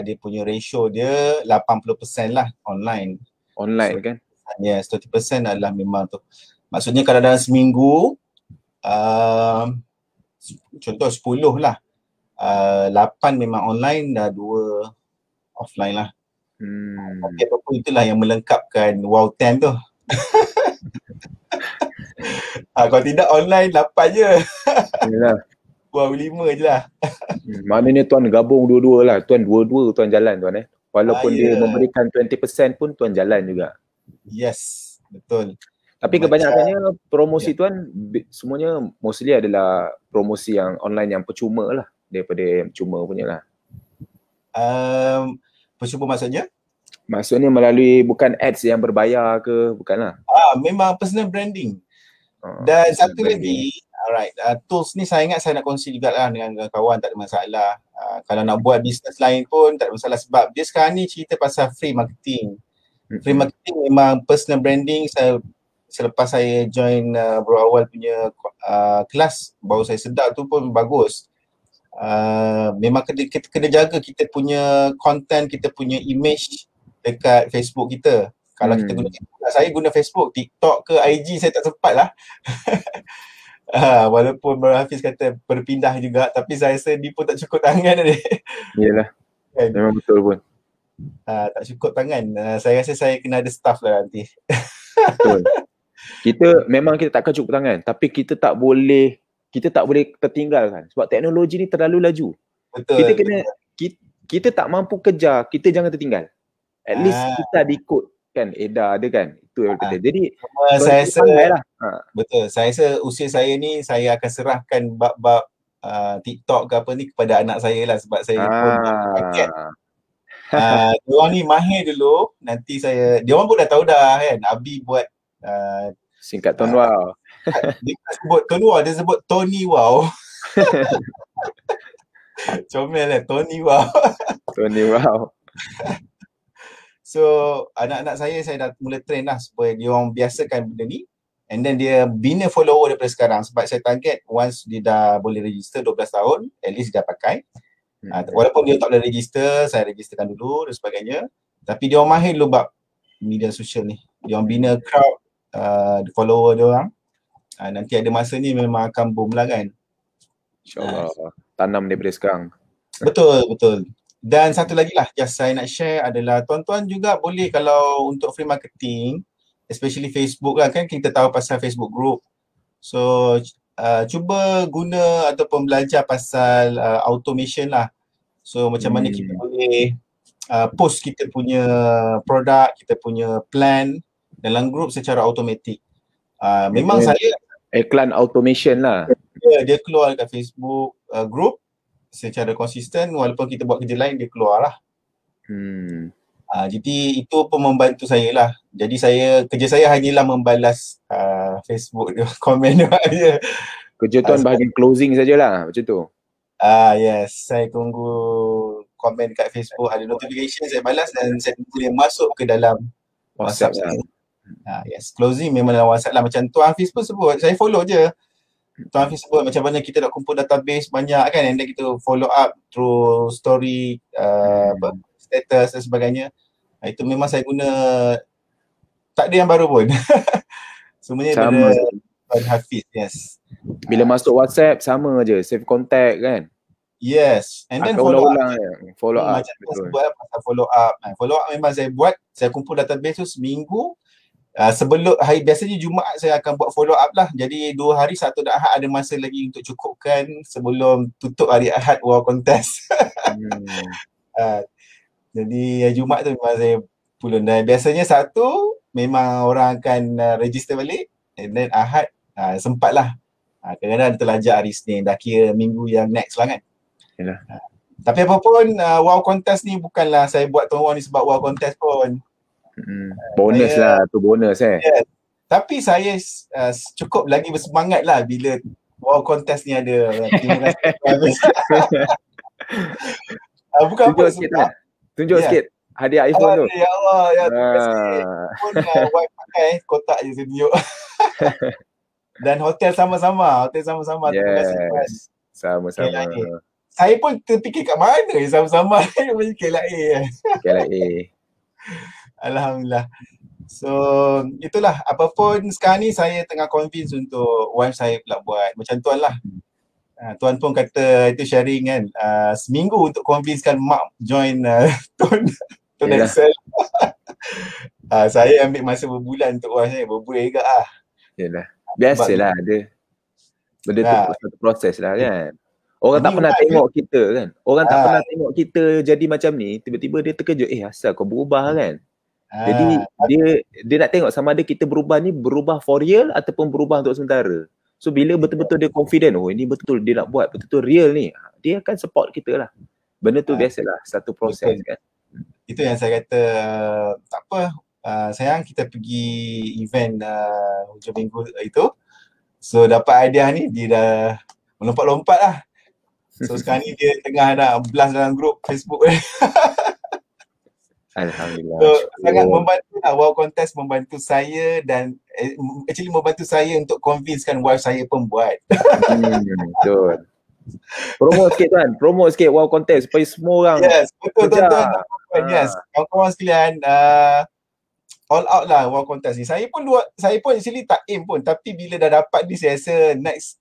dia punya ratio dia 80% lah online. Online So, kan? Yes, 30% adalah memang tu. Maksudnya kalau dalam seminggu, contoh 10 lah, 8 memang online, 2 offline lah. Tapi apapun itulah yang melengkapkan wow 10 tu. Kalau tidak online 8 je. Yalah. Wow 5 je lah. Maknanya Tuan gabung dua-dua lah. Tuan dua-dua Tuan jalan Tuan Walaupun dia memberikan 20% pun Tuan jalan juga. Yes, betul. Tapi kebanyakannya promosi Tuan semuanya mostly adalah promosi yang online yang percuma lah, daripada yang cuma punya lah. Percuma maksudnya? Maksudnya melalui bukan ads yang berbayar ke, bukanlah. Memang personal branding. Dan satu lagi, alright, tools ni saya ingat saya nak kongsi jugalah dengan kawan, tak ada masalah. Kalau nak buat bisnes lain pun tak ada masalah, sebab dia sekarang ni cerita pasal free marketing. Free marketing memang personal branding. Selepas saya join Bro Awal punya kelas, baru saya sedar tu pun bagus. Memang kita kena jaga kita punya content, kita punya image dekat Facebook kita. Kalau kita guna Facebook, saya guna Facebook, TikTok ke IG saya tak sempat lah. Walaupun Bro Hafiz kata berpindah juga, tapi saya rasa dia pun tak cukup tangan ni. Yelah, memang betul pun. Tak cukup tangan. Saya rasa saya kena ada staff lah nanti. Betul. Kita takkan cukup tangan, tapi kita tak boleh tertinggalkan sebab teknologi ni terlalu laju. Betul. Kita tak mampu kejar, kita jangan tertinggal. At least kita ikut kan, edar ada kan. Itu yang kata. Jadi saya rasa lah. Betul. Saya rasa usia saya ni saya akan serahkan bab-bab TikTok ke apa ni kepada anak saya lah, sebab saya pun paket. Diorang ni mahir dulu, nanti diorang pun dah tahu dah kan, Abi buat singkat Tuan Wow. Dia sebut Tuan Wow, dia sebut Tony Wow. Comel lah, Tony Wow. Tony Wow. So anak-anak saya dah mula train lah supaya dia orang biasakan benda ni, and then dia bina follower daripada sekarang, sebab saya target once dia dah boleh register 12 tahun, at least dia dah pakai. Walaupun dia tak boleh register, saya registerkan dulu dan sebagainya, tapi dia orang mahir dulu bab media sosial ni. Dia orang bina crowd, follower dia orang. Nanti ada masa ni memang akan boom lah kan. InsyaAllah. Tanam daripada sekarang. Betul. Dan satu lagi lah, saya nak share adalah tuan-tuan juga boleh, kalau untuk free marketing, especially Facebook lah kan, kita tahu pasal Facebook group. So cuba guna ataupun belajar pasal automation lah. So macam mana kita boleh post kita punya produk, kita punya plan dalam group secara automatik. Memang saya iklan automation lah. Dia keluar dekat Facebook group secara konsisten, walaupun kita buat kerja lain dia keluar lah. Jadi itu pun membantu saya lah. Jadi kerja saya hanyalah membalas Facebook komen dia. Kerja tuan bahagian closing sajalah macam tu. Yes, saya tunggu komen kat Facebook, ada notification saya balas dan saya boleh masuk ke dalam WhatsApp saya. Yes, closing memang dalam WhatsApp lah. Macam Tuan Hafiz pun sebut, saya follow je. Tuan Hafiz sebut macam mana kita nak kumpul database banyak kan, and then kita follow up through story, status dan sebagainya. Itu memang saya guna, tak ada yang baru pun. Semuanya sama. Tuan Hafiz, yes. Bila masuk WhatsApp sama je, save contact kan. Yes, and then follow up. Follow up. Macam saya sebut pasal follow up. Follow up memang saya buat, saya kumpul database tu seminggu. sebelum hari biasanya Jumaat saya akan buat follow up lah. Jadi 2 hari Sabtu dan Ahad ada masa lagi untuk cukupkan sebelum tutup hari Ahad Wow Contest. Jadi Jumaat tu memang saya pulun, dan biasanya Sabtu memang orang akan register balik, and then Ahad sempat lah. Kadang-kadang terlajak hari Isnin, dah kira minggu yang next lah kan. Yalah. Tapi apapun Wow Contest ni bukanlah saya buat Tuan Wow ni sebab Wow Contest pun. Bonus lah tu, bonus Yes. Tapi saya cukup lagi bersemangat lah bila Wow Contest ni ada. Terima kasih. Bukan tunjuk apa sikit sebab tunjuk sikit hadiah iPhone tu. Ya Allah, ya terima kasih. Pun wife pakai kotak je saya tunjuk. Dan hotel sama-sama. Terima kasih Tuan. Sama-sama. Saya pun terfikir kat mana sama-sama. KLIA. Alhamdulillah. So itulah, apapun sekarang ni saya tengah convince untuk wife saya pula buat macam Tuan lah. Tuan pun kata itu sharing kan, seminggu untuk convincekan mak join Tuan Excel. Saya ambil masa berbulan untuk wife saya, berbulan juga lah. Yalah, biasalah ada. Benda tu satu proses lah kan. Orang tak pernah tengok kita kan. Orang tak pernah tengok kita jadi macam ni, tiba-tiba dia terkejut, asal kau berubah kan. Jadi dia nak tengok sama ada kita berubah ni berubah for real ataupun berubah untuk sementara. So bila betul-betul dia confident, ini betul dia nak buat, betul-betul real ni, dia akan support kita lah. Benda tu biasalah, satu proses kan. Itu yang saya kata, tak apa, sayang kita pergi event hujung minggu itu. So dapat hadiah ni, dia dah melompat-lompat lah. So sekarang ni dia tengah dah blast dalam grup Facebook. Alhamdulillah. So sangat membantu lah, Wow Contest membantu saya, dan actually membantu saya untuk convincekan wife saya pun buat. Betul. Promote sikit Wow Contest supaya semua orang. Yes, betul tuan-tuan. Yes, kawan-kawan sekalian, all out lah Wow Contest ni. Saya pun actually tak aim pun, tapi bila dah dapat ni saya rasa next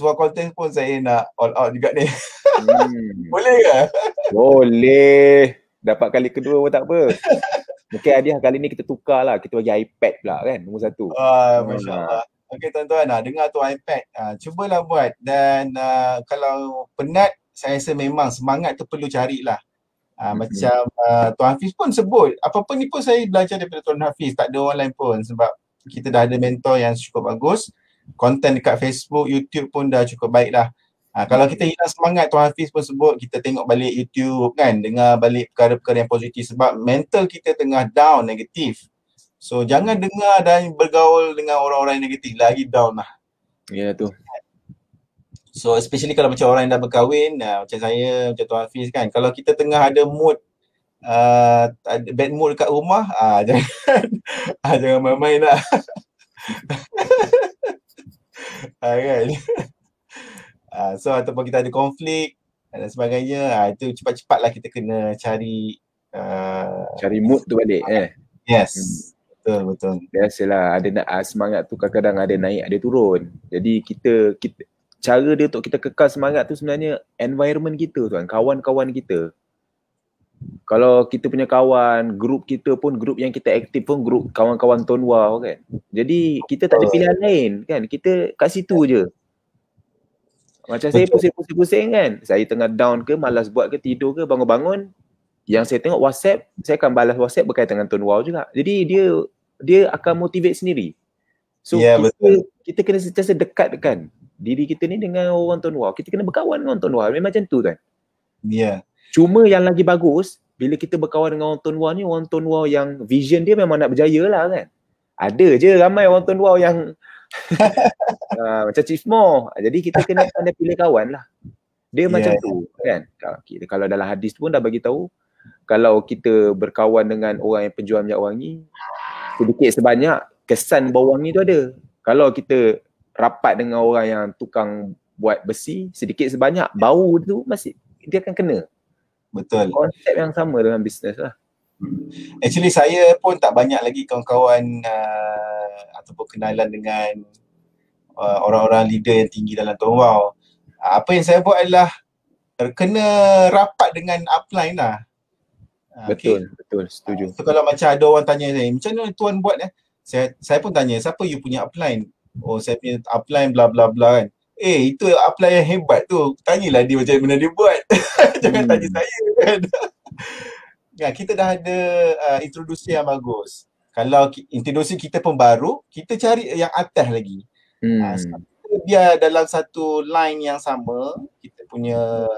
Wow Contest pun saya nak all out juga ni. Boleh ke? Boleh. Dapat kali kedua pun tak apa. Mungkin hadiah kali ni kita tukar lah. Kita bagi iPad pula kan, nombor 1. Masya Allah. Okey tuan-tuan, dengar tu iPad. Cubalah buat. Dan kalau penat, saya rasa memang semangat tu perlu carilah. Macam Tuan Hafiz pun sebut, apa-apa ni pun saya belajar daripada Tuan Hafiz. Tak ada orang lain pun, sebab kita dah ada mentor yang cukup bagus. Konten dekat Facebook, YouTube pun dah cukup baik dah. Kalau kita hilang semangat, Tuan Hafiz pun sebut, kita tengok balik YouTube kan, dengar balik perkara-perkara yang positif, sebab mental kita tengah down, negatif. So jangan dengar dan bergaul dengan orang-orang yang negatif, lagi down lah. Ya tu. So especially kalau macam orang yang dah berkahwin, macam saya, macam Tuan Hafiz kan, kalau kita tengah ada mood, bad mood dekat rumah, jangan main-main lah. Kan. So ataupun kita ada konflik dan sebagainya, itu cepat-cepatlah kita kena cari mood tu balik Yes. Betul. Biasalah ada semangat tu kadang-kadang ada naik ada turun. Jadi kita cara dia untuk kita kekal semangat tu sebenarnya environment kita tuan, kawan-kawan kita. Kalau kita punya kawan, grup kita pun, grup yang kita aktif pun grup kawan-kawan Tuan Wow kan. Jadi kita tak ada pilihan lain kan, kita kat situ je. Macam saya pusing-pusing kan, saya tengah down ke, malas buat ke, tidur ke, bangun-bangun, yang saya tengok WhatsApp, saya akan balas WhatsApp berkaitan dengan Tuan Wow juga. Jadi dia akan motivate sendiri. So kita kena sentiasa dekatkan diri kita ni dengan orang Tuan Wow. Kita kena berkawan dengan orang Tuan Wow. Memang macam tu kan. Ya. Cuma yang lagi bagus, bila kita berkawan dengan orang Tuan Wow ni, orang Tuan Wow yang vision dia memang nak berjaya lah kan. Ada je ramai orang Tuan Wow yang macam Chief Mo. Jadi kita kena pandai pilih kawan lah. Dia macam tu kan. Kalau dalam hadis pun dah bagi tahu, kalau kita berkawan dengan orang yang penjual minyak wangi, sedikit sebanyak kesan bau wangi tu ada. Kalau kita rapat dengan orang yang tukang buat besi, sedikit sebanyak bau tu masih dia akan kena. Betul. Konsep yang sama dengan bisnes lah. Actually saya pun tak banyak lagi kawan-kawan ataupun kenalan dengan orang-orang leader yang tinggi dalam Tuan Wow. Apa yang saya buat adalah kena rapat dengan upline lah. Betul, setuju. So kalau macam ada orang tanya saya, macam mana Tuan buat Saya pun tanya, siapa you punya upline? Oh, saya punya upline bla bla bla kan. Itu upline yang hebat tu. Tanyalah dia macam mana dia buat. Jangan tanya saya kan. Ya, kita dah ada introduksi yang bagus. Kalau introduksi kita pun baru, kita cari yang atas lagi. Biar dalam satu line yang sama, kita punya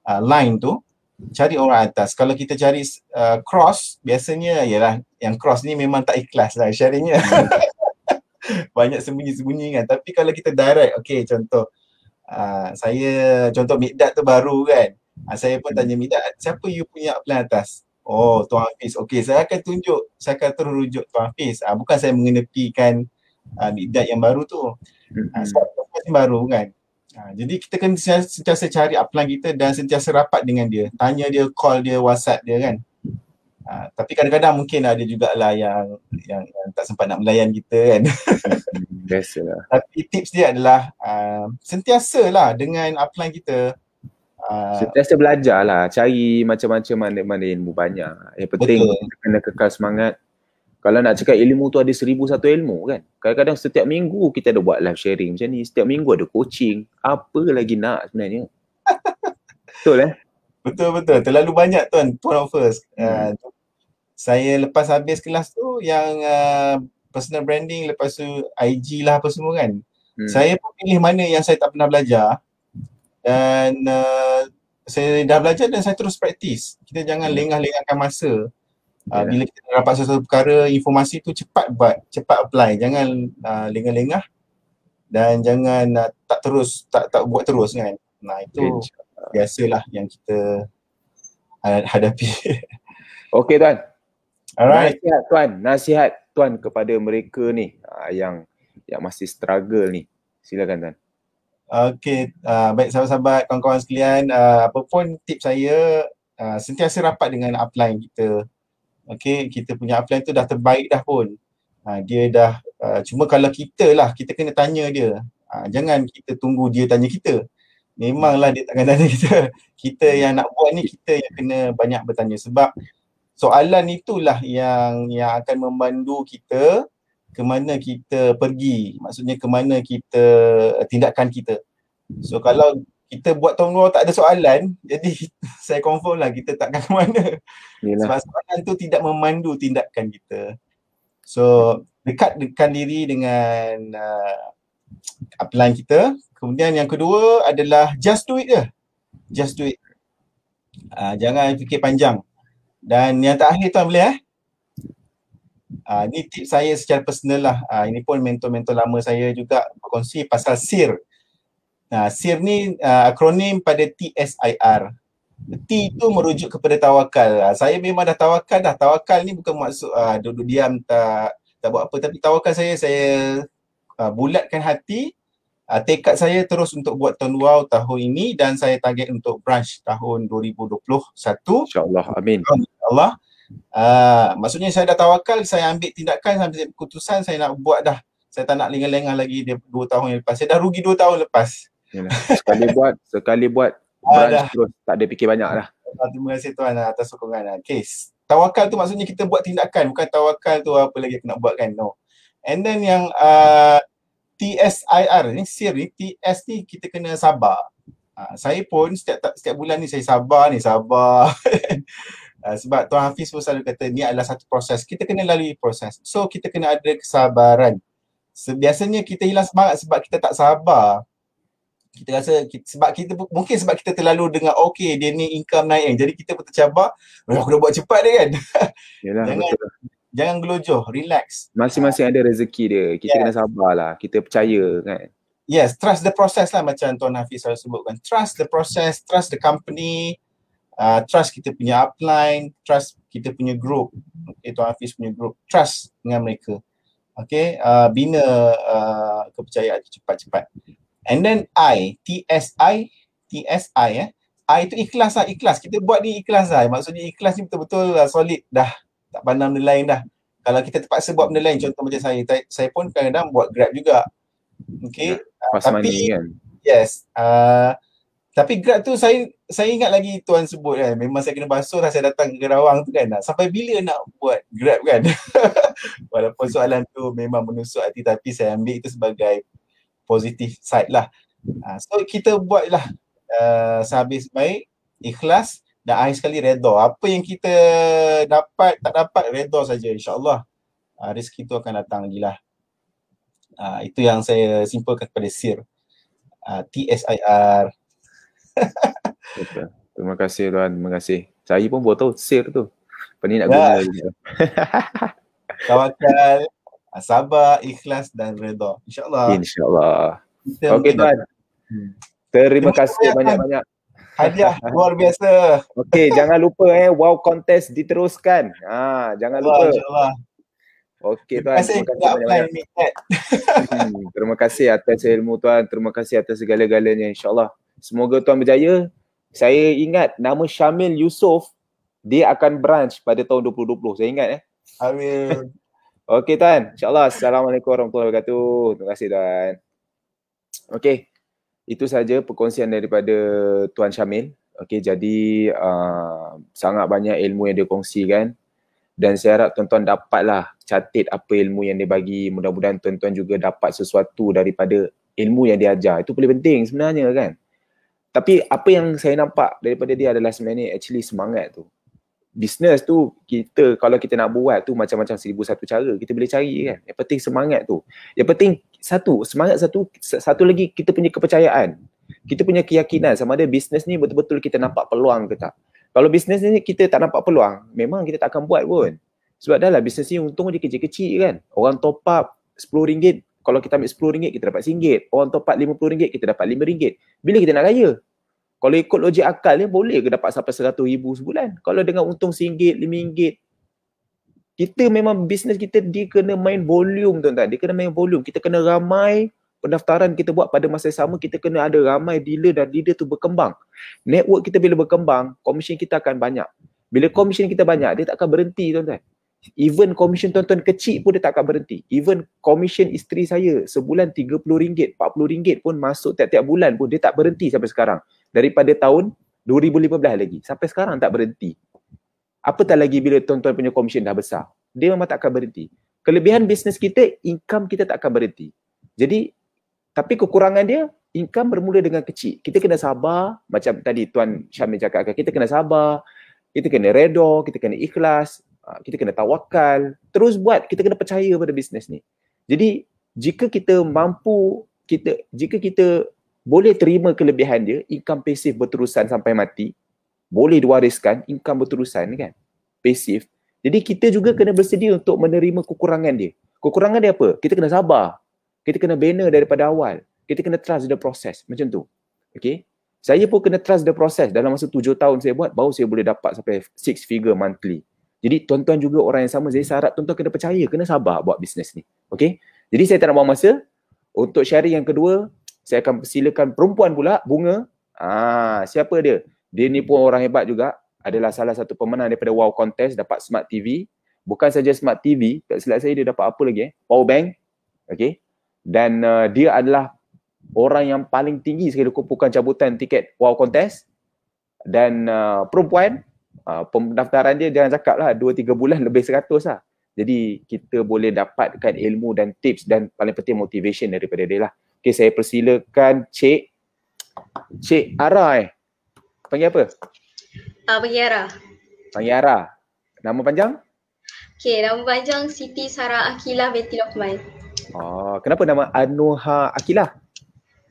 line tu, cari orang atas. Kalau kita cari cross, biasanya ialah yang cross ni memang tak ikhlas lah sharingnya. Banyak sembunyi-sembunyi kan. Tapi kalau kita direct, okay, contoh saya, contoh Mikdad tu baru kan. Saya pun tanya Mikdad, siapa you punya upline atas? Oh, Tuan Hafiz. Okay, saya akan terus rujuk Tuan Hafiz. Bukan saya mengenepikan Mikdad yang baru tu. Sebab masih baru kan. Jadi kita kena sentiasa cari upline kita dan sentiasa rapat dengan dia. Tanya dia, call dia, WhatsApp dia kan. Tapi kadang-kadang mungkin ada jugalah yang tak sempat nak melayan kita kan. Biasalah. Tapi tips dia adalah sentiasalah dengan upline kita. Sentiasa belajar lah, cari macam-macam mana ilmu banyak. Yang penting kita kena kekal semangat. Kalau nak cakap ilmu tu ada 1001 ilmu kan. Kadang-kadang setiap minggu kita ada buat live sharing macam ni. Setiap minggu ada coaching. Apa lagi nak sebenarnya? Betul Betul. Terlalu banyak Tuan offers. Saya lepas habis kelas tu yang personal branding, lepas tu IG lah apa semua kan. Saya pun pilih mana yang saya tak pernah belajar. Dan saya dah belajar dan saya terus praktis. Kita jangan lengah-lengahkan masa. Bila kita dapat sesuatu perkara, informasi tu cepat buat, cepat apply. Jangan lengah-lengah dan jangan tak buat terus kan. Itu biasalah yang kita hadapi. Okey Tuan. Alright. Nasihat Tuan kepada mereka ni yang masih struggle ni. Silakan Tuan. Okey, baik sahabat-sahabat, kawan-kawan sekalian, apa pun tips saya, sentiasa rapat dengan upline kita. Okey, kita punya upline tu dah terbaik dah pun. Dia dah, cuma kalau kita kena tanya dia. Jangan kita tunggu dia tanya kita. Memanglah dia takkan tanya kita. Kita yang nak buat ni, kita yang kena banyak bertanya. Sebab soalan itulah yang akan memandu kita ke mana kita pergi, maksudnya ke mana kita tindakan kita. So kalau kita buat tahun luar tak ada soalan, jadi saya confirm lah kita takkan ke mana. Sebab soalan tu tidak memandu tindakan kita. So dekatkan diri dengan upline kita. Kemudian yang kedua adalah just do it je. Just do it. Jangan fikir panjang. Dan yang terakhir Tuan boleh ni tips saya secara personal lah. Ini pun mentor-mentor lama saya juga berkongsi pasal SIR. SIR ni akronim pada TSIR. T tu merujuk kepada tawakal. Saya memang dah tawakal dah. Tawakal ni bukan maksud duduk diam tak buat apa. Tapi tawakal saya bulatkan hati. Tekad saya terus untuk buat tahun wow tahun ini dan saya target untuk branch tahun 2021. InsyaAllah, amin. InsyaAllah. Maksudnya saya dah tawakal, saya ambil tindakan, saya ambil keputusan, saya nak buat dah. Saya tak nak lengah-lengah lagi 2 tahun yang lepas. Saya dah rugi 2 tahun lepas. Yalah. Sekali buat branch terus, tak ada fikir banyak dah. Terima kasih Tuan atas sokongan. Okay. Tawakal tu maksudnya kita buat tindakan, bukan tawakal tu apa lagi aku nak buat kan. No. And then yang TSIR ni, SIR ni, TS ni kita kena sabar. Saya pun setiap bulan ni saya sabar. Sebab Tuan Hafiz pun selalu kata ni adalah satu proses. Kita kena lalui proses. So kita kena ada kesabaran. Biasanya kita hilang semangat sebab kita tak sabar. Kita rasa mungkin sebab kita terlalu dengar okay dia ni income naik, jadi kita pun tercabar, aku dah buat cepat dia kan. Yalah, jangan gelojoh, relax. Masing-masing ada rezeki dia. Kita kena sabarlah. Kita percaya kan. Yes, trust the process lah macam Tuan Hafiz selalu sebutkan. Trust the process, trust the company, trust kita punya upline, trust kita punya group. Okay, Tuan Hafiz punya group. Trust dengan mereka. Okay, bina kepercayaan cepat-cepat. And then TSI, I tu ikhlas lah, ikhlas. Kita buat ni ikhlas lah. Maksudnya ikhlas ni betul-betul solid dah. Tak pandang benda lain dah. Kalau kita terpaksa buat benda lain, contoh macam saya pun kadang-kadang buat Grab juga. Okay. Pas money kan. Yes. Tapi Grab tu saya ingat lagi tuan sebut kan, memang saya kena basuh lah saya datang ke Kerawang tu kan. Sampai bila nak buat Grab kan? Walaupun soalan tu memang menusuk hati tapi saya ambil itu sebagai positif side lah. So kita buatlah sehabis baik, ikhlas dan akhir sekali redha. Apa yang kita dapat, tak dapat, redha saja insya-Allah. Rezeki tu akan datang lagi lah. Itu yang saya simpulkan kepada Sir. TSIR. Betul. Terima kasih tuan, terima kasih. Saya pun baru tahu sir tu. Apa ni nak guna gitu. Tawakal, sabar, ikhlas dan redha. InsyaAllah. InsyaAllah. Okey tuan. Terima kasih banyak-banyak. Hadiah luar biasa. Okey, jangan lupa wow contest diteruskan. Jangan lupa. InsyaAllah. Okey tuan, terima kasih banyak-banyak. Terima kasih atas ilmu tuan, terima kasih atas segala-galanya insya-Allah. Semoga tuan berjaya. Saya ingat nama Syamil Yusof, dia akan branch pada tahun 2020. Saya ingat Amin. Okey tuan, insya-Allah. Assalamualaikum warahmatullahi wabarakatuh. Terima kasih tuan. Okey. Itu saja perkongsian daripada Tuan Syamil. Okey, jadi sangat banyak ilmu yang dia kongsikan dan saya harap tuan-tuan dapatlah catat apa ilmu yang dia bagi. Mudah-mudahan tuan-tuan juga dapat sesuatu daripada ilmu yang dia ajar. Itu paling penting sebenarnya kan. Tapi apa yang saya nampak daripada dia adalah sebenarnya actually semangat tu. Business tu kita kalau kita nak buat tu macam-macam 1001 cara kita boleh cari kan. Yang penting semangat tu. Yang penting semangat satu lagi kita punya kepercayaan. Kita punya keyakinan sama ada bisnes ni betul-betul kita nampak peluang ke tak. Kalau bisnes ni kita tak nampak peluang, memang kita tak akan buat pun. Sebab dah lah bisnes ni untung je kecil-kecil kan. Orang top up RM10, kalau kita ambil RM10 kita dapat RM1. Orang top up RM50 kita dapat RM5. Bila kita nak kaya? Kalau ikut logik akal ni boleh ke dapat sampai RM100,000 sebulan? Kalau dengan untung RM1, RM5, kita memang bisnes kita dia kena main volume tuan-tuan. Dia kena main volume. Kita kena ramai pendaftaran kita buat pada masa yang sama. Kita kena ada ramai dealer dan dealer tu berkembang. Network kita bila berkembang, komisen kita akan banyak. Bila komisen kita banyak, dia tak akan berhenti tuan-tuan. Even komisen tuan-tuan kecil pun dia tak akan berhenti. Even komisen isteri saya sebulan RM30, RM40 pun masuk tiap-tiap bulan pun dia tak berhenti sampai sekarang. Daripada tahun 2015 lagi. Sampai sekarang tak berhenti. Apatah lagi bila tuan-tuan punya komisen dah besar. Dia memang tak akan berhenti. Kelebihan bisnes kita, income kita tak akan berhenti. Jadi, tapi kekurangan dia, income bermula dengan kecil. Kita kena sabar, macam tadi Tuan Syamil cakapkan, kita kena sabar, kita kena redha, kita kena ikhlas, kita kena tawakal, terus buat, kita kena percaya pada bisnes ni. Jadi, jika kita mampu, jika kita boleh terima kelebihan dia, income pasif berterusan sampai mati, boleh diwariskan, income berterusan kan, pasif. Jadi kita juga kena bersedia untuk menerima kekurangan dia. Kekurangan dia apa? Kita kena sabar. Kita kena bina daripada awal. Kita kena trust the process. Macam tu. Okay. Saya pun kena trust the process. Dalam masa 7 tahun saya buat, baru saya boleh dapat sampai 6 figure monthly. Jadi tuan-tuan juga orang yang sama, saya harap tuan-tuan kena percaya, kena sabar buat bisnes ni. Okay. Jadi saya tak nak buang masa. Untuk sharing yang kedua, saya akan persilakan perempuan pula, Bunga. Siapa dia? Dia ni pun orang hebat juga. Adalah salah satu pemenang daripada Wow Contest, dapat Smart TV. Bukan saja Smart TV, tak silap saya dia dapat apa lagi? Power bank. Okay. Dan dia adalah orang yang paling tinggi sekali kumpulan cabutan tiket Wow Contest. Dan perempuan, pendaftaran dia jangan cakap lah 2-3 bulan lebih 100 lah. Jadi kita boleh dapatkan ilmu dan tips dan paling penting motivation daripada dia lah. Okay, saya persilakan Cik Ara Panggil apa? Panggil Ara. Panggil Ara. Nama panjang? Okay, nama panjang Siti Sarah Akilah binti Lokman. Kenapa nama Anuha Akilah?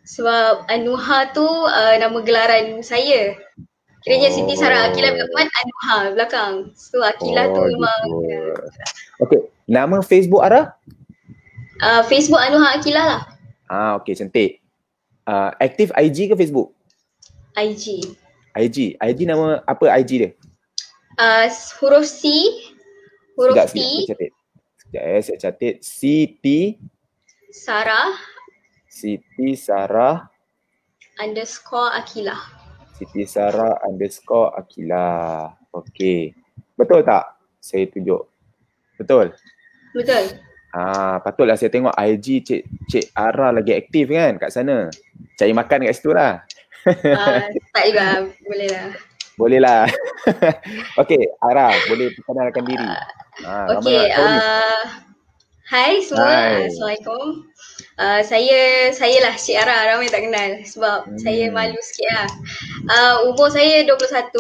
Sebab Anuha tu nama gelaran saya. Kiranya Siti Sarah Akilah binti Lokman, Anuha belakang. So Akilah tu memang. Okay, nama Facebook Ara? Facebook Anuha Akilah lah. Okay, cantik. Aktif IG ke Facebook? IG. IG nama apa IG dia? Huruf C, huruf T. Sekejap, saya catat. Siti Sarah _Akilah. Siti Sarah _Akilah. Okey. Betul tak? Saya tunjuk. Betul? Betul. Patutlah saya tengok IG Cik Ara lagi aktif kan kat sana. Cari makan kat situ lah. Tak juga, boleh lah. Boleh lah. Okey, Ara, boleh perkenalkan diri. Ramai Okey, nak tahu ni. hai semua, Hai. Assalamualaikum. Saya lah Cik Ara, ramai tak kenal sebab saya malu sikit lah. Umur saya 21,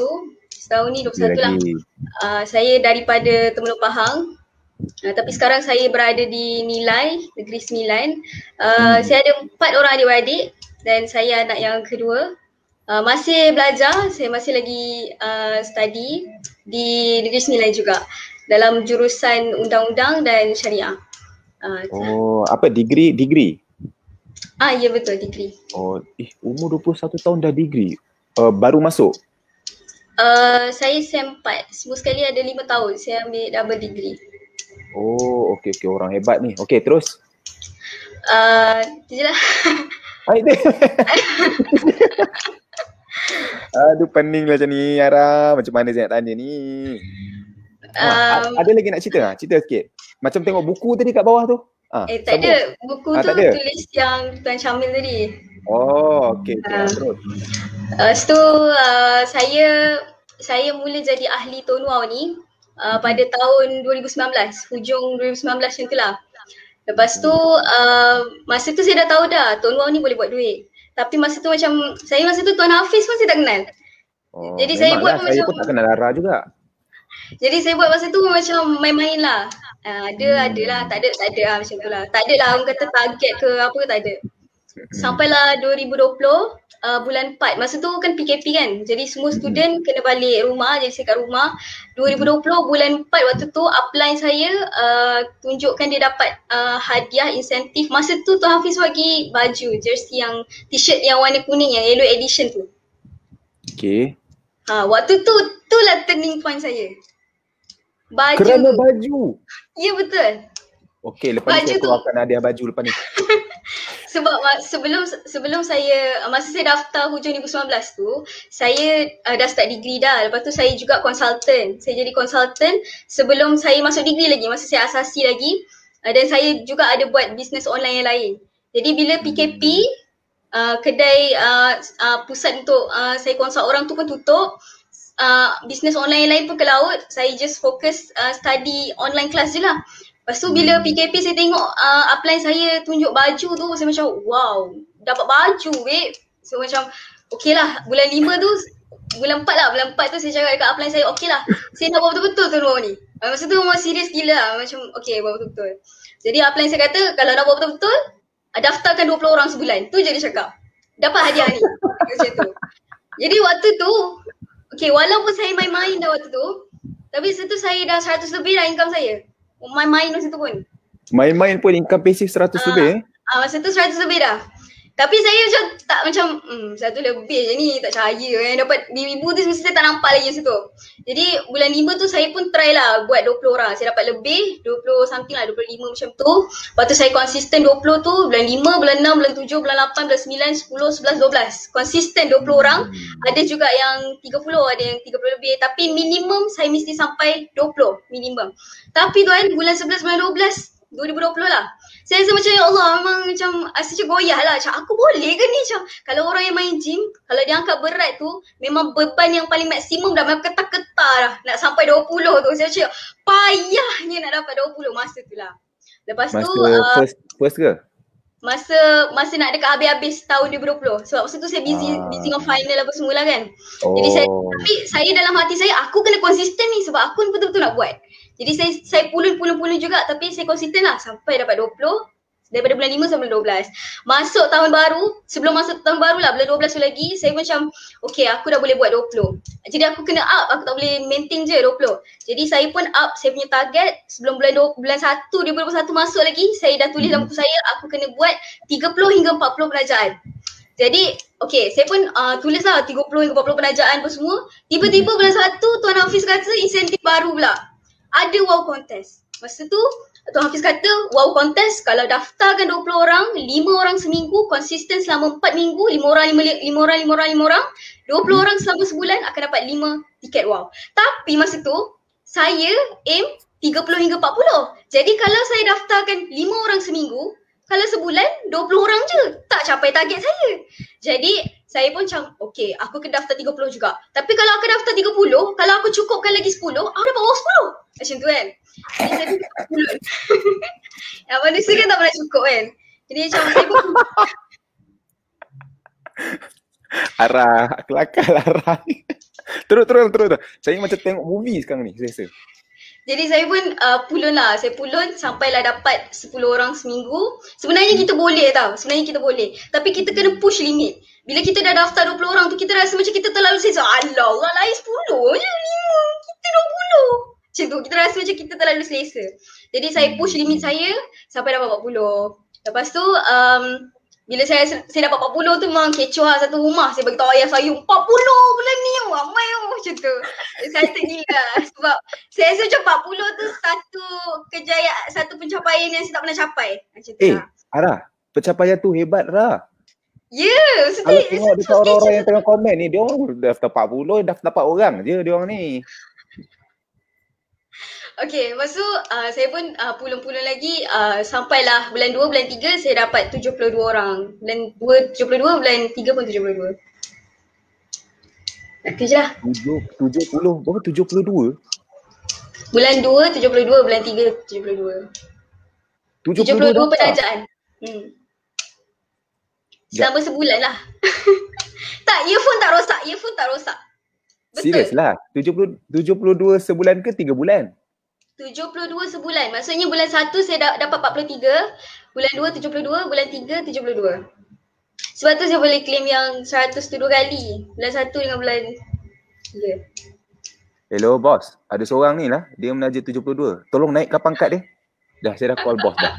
setahun ni 21 lah. Saya daripada Temerloh Pahang. Tapi sekarang saya berada di Nilai, Negeri Sembilan. Saya ada 4 orang adik-beradik dan saya anak yang kedua. Masih belajar, saya masih lagi study di Negeri Sembilan juga dalam jurusan undang-undang dan syariah. Apa degree? Ya betul, degree. Umur 21 tahun dah degree. Baru masuk? Saya SEM 4, semua sekali ada 5 tahun saya ambil double degree. Okey, orang hebat ni. Okey, terus. Itu je lah. Aduh, pening lah macam ni, Ara. Macam mana saya nak tanya ni? Ada lagi nak cerita? Cerita sikit. Macam tengok buku tadi kat bawah tu. Tak ada. Buku tu tulis yang Tuan Syamil tadi. Okey. Terus. Lepas tu saya mula jadi ahli Tun Wow ni pada tahun 2019, hujung 2019 macam tu lah. Lepas tu masa tu saya dah tahu dah Tun Wow ni boleh buat duit. Tapi masa tu macam masa tu Tuan Hafiz pun saya tak kenal. Jadi saya buat saya pun tak kenal Ara juga. Jadi saya buat masa tu macam main-main lah. Ada lah, tak ada lah macam tu lah. Tak ada lah orang kata target ke apa, tak ada. Sampailah 2020 bulan 4, masa tu kan PKP kan. Jadi semua student kena balik rumah, jadi saya kat rumah. 2020 bulan 4 waktu tu upline saya tunjukkan dia dapat hadiah insentif. Masa tu Tuan Hafiz bagi baju, jersey yang t-shirt yang warna kuning yang yellow edition tu. Okey. Waktu tu lah turning point saya. Baju. Kerana baju? Ya betul. Okey, lepas ni saya keluarkan hadiah baju lepas ni. Sebab sebelum saya, masa saya daftar hujung 2019 tu, saya dah start degree dah. Lepas tu saya juga konsultan. Saya jadi konsultan sebelum saya masuk degree lagi, masa saya asasi lagi. Dan saya juga ada buat bisnes online yang lain. Jadi bila PKP, kedai pusat untuk saya konsult orang tu pun tutup. Bisnes online yang lain pun ke laut. Saya just fokus study online class je lah. Lepas tu bila PKP saya tengok upline saya tunjuk baju tu, saya macam wow, dapat baju babe. So macam okey lah, bulan 5 tu, bulan 4 tu saya cakap dekat upline saya, okey lah, saya nak buat betul-betul tu rumah ni. Masa tu memang serius gila lah, macam okey buat betul-betul. Jadi upline saya kata kalau nak buat betul-betul, daftarkan 20 orang sebulan. Tu je dia cakap. Dapat hadiah ni. Macam tu. Jadi waktu tu, okey walaupun saya main-main dah waktu tu, tapi situ saya dah 100 lebih dah income saya. Main-main masa tu pun. Main-main pun income pasif 100 lebih masa tu 100 lebih dah. Tapi saya macam tak macam 100 lebih je ni, tak percaya kan. Dapat RM1,000 tu mesti saya tak nampak lagi masa tu. Jadi bulan 5 tu saya pun try lah buat 20 orang. Saya dapat lebih, 20 something lah, 25 macam tu. Lepas tu saya konsisten 20 tu, bulan 5, bulan 6, bulan 7, bulan 8, bulan 9, 10, 11, 12. Konsisten 20 orang. Ada juga yang 30, ada yang 30 lebih. Tapi minimum saya mesti sampai 20 minimum. Tapi tuan, bulan 11, bulan 12, 2020 lah. Saya rasa macam ya Allah, memang macam rasa goyah lah. Macam aku boleh ke ni? Macam kalau orang yang main gym, kalau dia angkat berat tu, memang beban yang paling maksimum dah memang ketar-ketar dah. Nak sampai 20 tu. Saya macam payahnya nak dapat 20 masa tu lah. Lepas tu first ke? Masa nak dekat habis-habis tahun 2020. Sebab masa tu saya busy dengan final apa semua lah kan. Jadi saya dalam hati saya, aku kena konsisten ni sebab aku ni betul-betul nak buat. Jadi saya pulun juga, tapi saya konsisten lah sampai dapat 20. Daripada bulan 5 sampai bulan 12. Masuk tahun baru, sebelum masuk tahun baru lah, bulan 12 tu lagi, saya macam okay aku dah boleh buat 20. Jadi aku kena up, aku tak boleh maintain je 20. Jadi saya pun up saya punya target sebelum bulan 1 2021 masuk lagi, saya dah tulis dalam buku saya aku kena buat 30 hingga 40 penajaan. Jadi okay, saya pun tulis lah 30 hingga 40 penajaan apa semua. Tiba-tiba bulan 1 Tuan Hafiz kata insentif baru pula. Ada wow contest. Masa tu Tuan Hafiz kata wow contest kalau daftarkan 20 orang, 5 orang seminggu, konsisten selama 4 minggu, 5 orang, 20 orang selama sebulan akan dapat 5 tiket wow. Tapi masa tu saya aim 30 hingga 40. Jadi kalau saya daftarkan 5 orang seminggu, kalau sebulan 20 orang je, tak capai target saya. Jadi saya pun macam okay, aku kena daftar 30 juga. Tapi kalau aku daftar 30, kalau aku cukupkan lagi 10, aku dapat bawah 10. Macam tu kan. Jadi saya pun 10. Yang manusia kan tak pernah cukup kan. Jadi macam saya pun Arah, kelakar arah. Terus. Saya macam tengok movie sekarang ni, saya. jadi saya pun pulun lah. Saya pulun sampailah dapat 10 orang seminggu. Sebenarnya kita boleh tau. Tapi kita kena push limit. Bila kita dah daftar 20 orang tu, kita rasa macam kita terlalu selesa. Alah, orang lain 10 je, 5. Kita 20. Macam tu, kita rasa macam kita terlalu selesa. Jadi saya push limit saya sampai dapat 40. Lepas tu, bila saya dapat 40 tu memang kecoh lah satu rumah. Saya bagi tahu ayah saya 40 bulan ni, ramai macam tu. Saya tergila sebab saya rasa macam 40 tu satu pencapaian yang saya tak pernah capai. Macam tu lah. Ara, pencapaian tu hebat Ra. Ya, Kalau tengok dekat orang-orang yang tengah komen ni, dia orang daftar 40, dah dapat orang je dia orang ni. Okay, lepas tu saya pun pulun-pulun lagi sampailah bulan 2, bulan 3 saya dapat 72 orang. Bulan 2 72, bulan 3 pun 72. Itu je lah. 70, berapa 72? Bulan 2 72, bulan 3 72. 72 penajaan. Selama sebulan lah. Tak, earphone tak rosak. Betul. Serius lah? 72 sebulan ke 3 bulan? 72 sebulan. Maksudnya bulan 1 saya dapat 43, bulan 2 72, bulan 3 72. Sebab tu saya boleh claim yang 100 tu 2 kali. Bulan 1 dengan bulan 3. Hello bos, ada seorang ni lah, dia menaja 72. Tolong naikkan pangkat dia. Dah, saya dah call bos dah.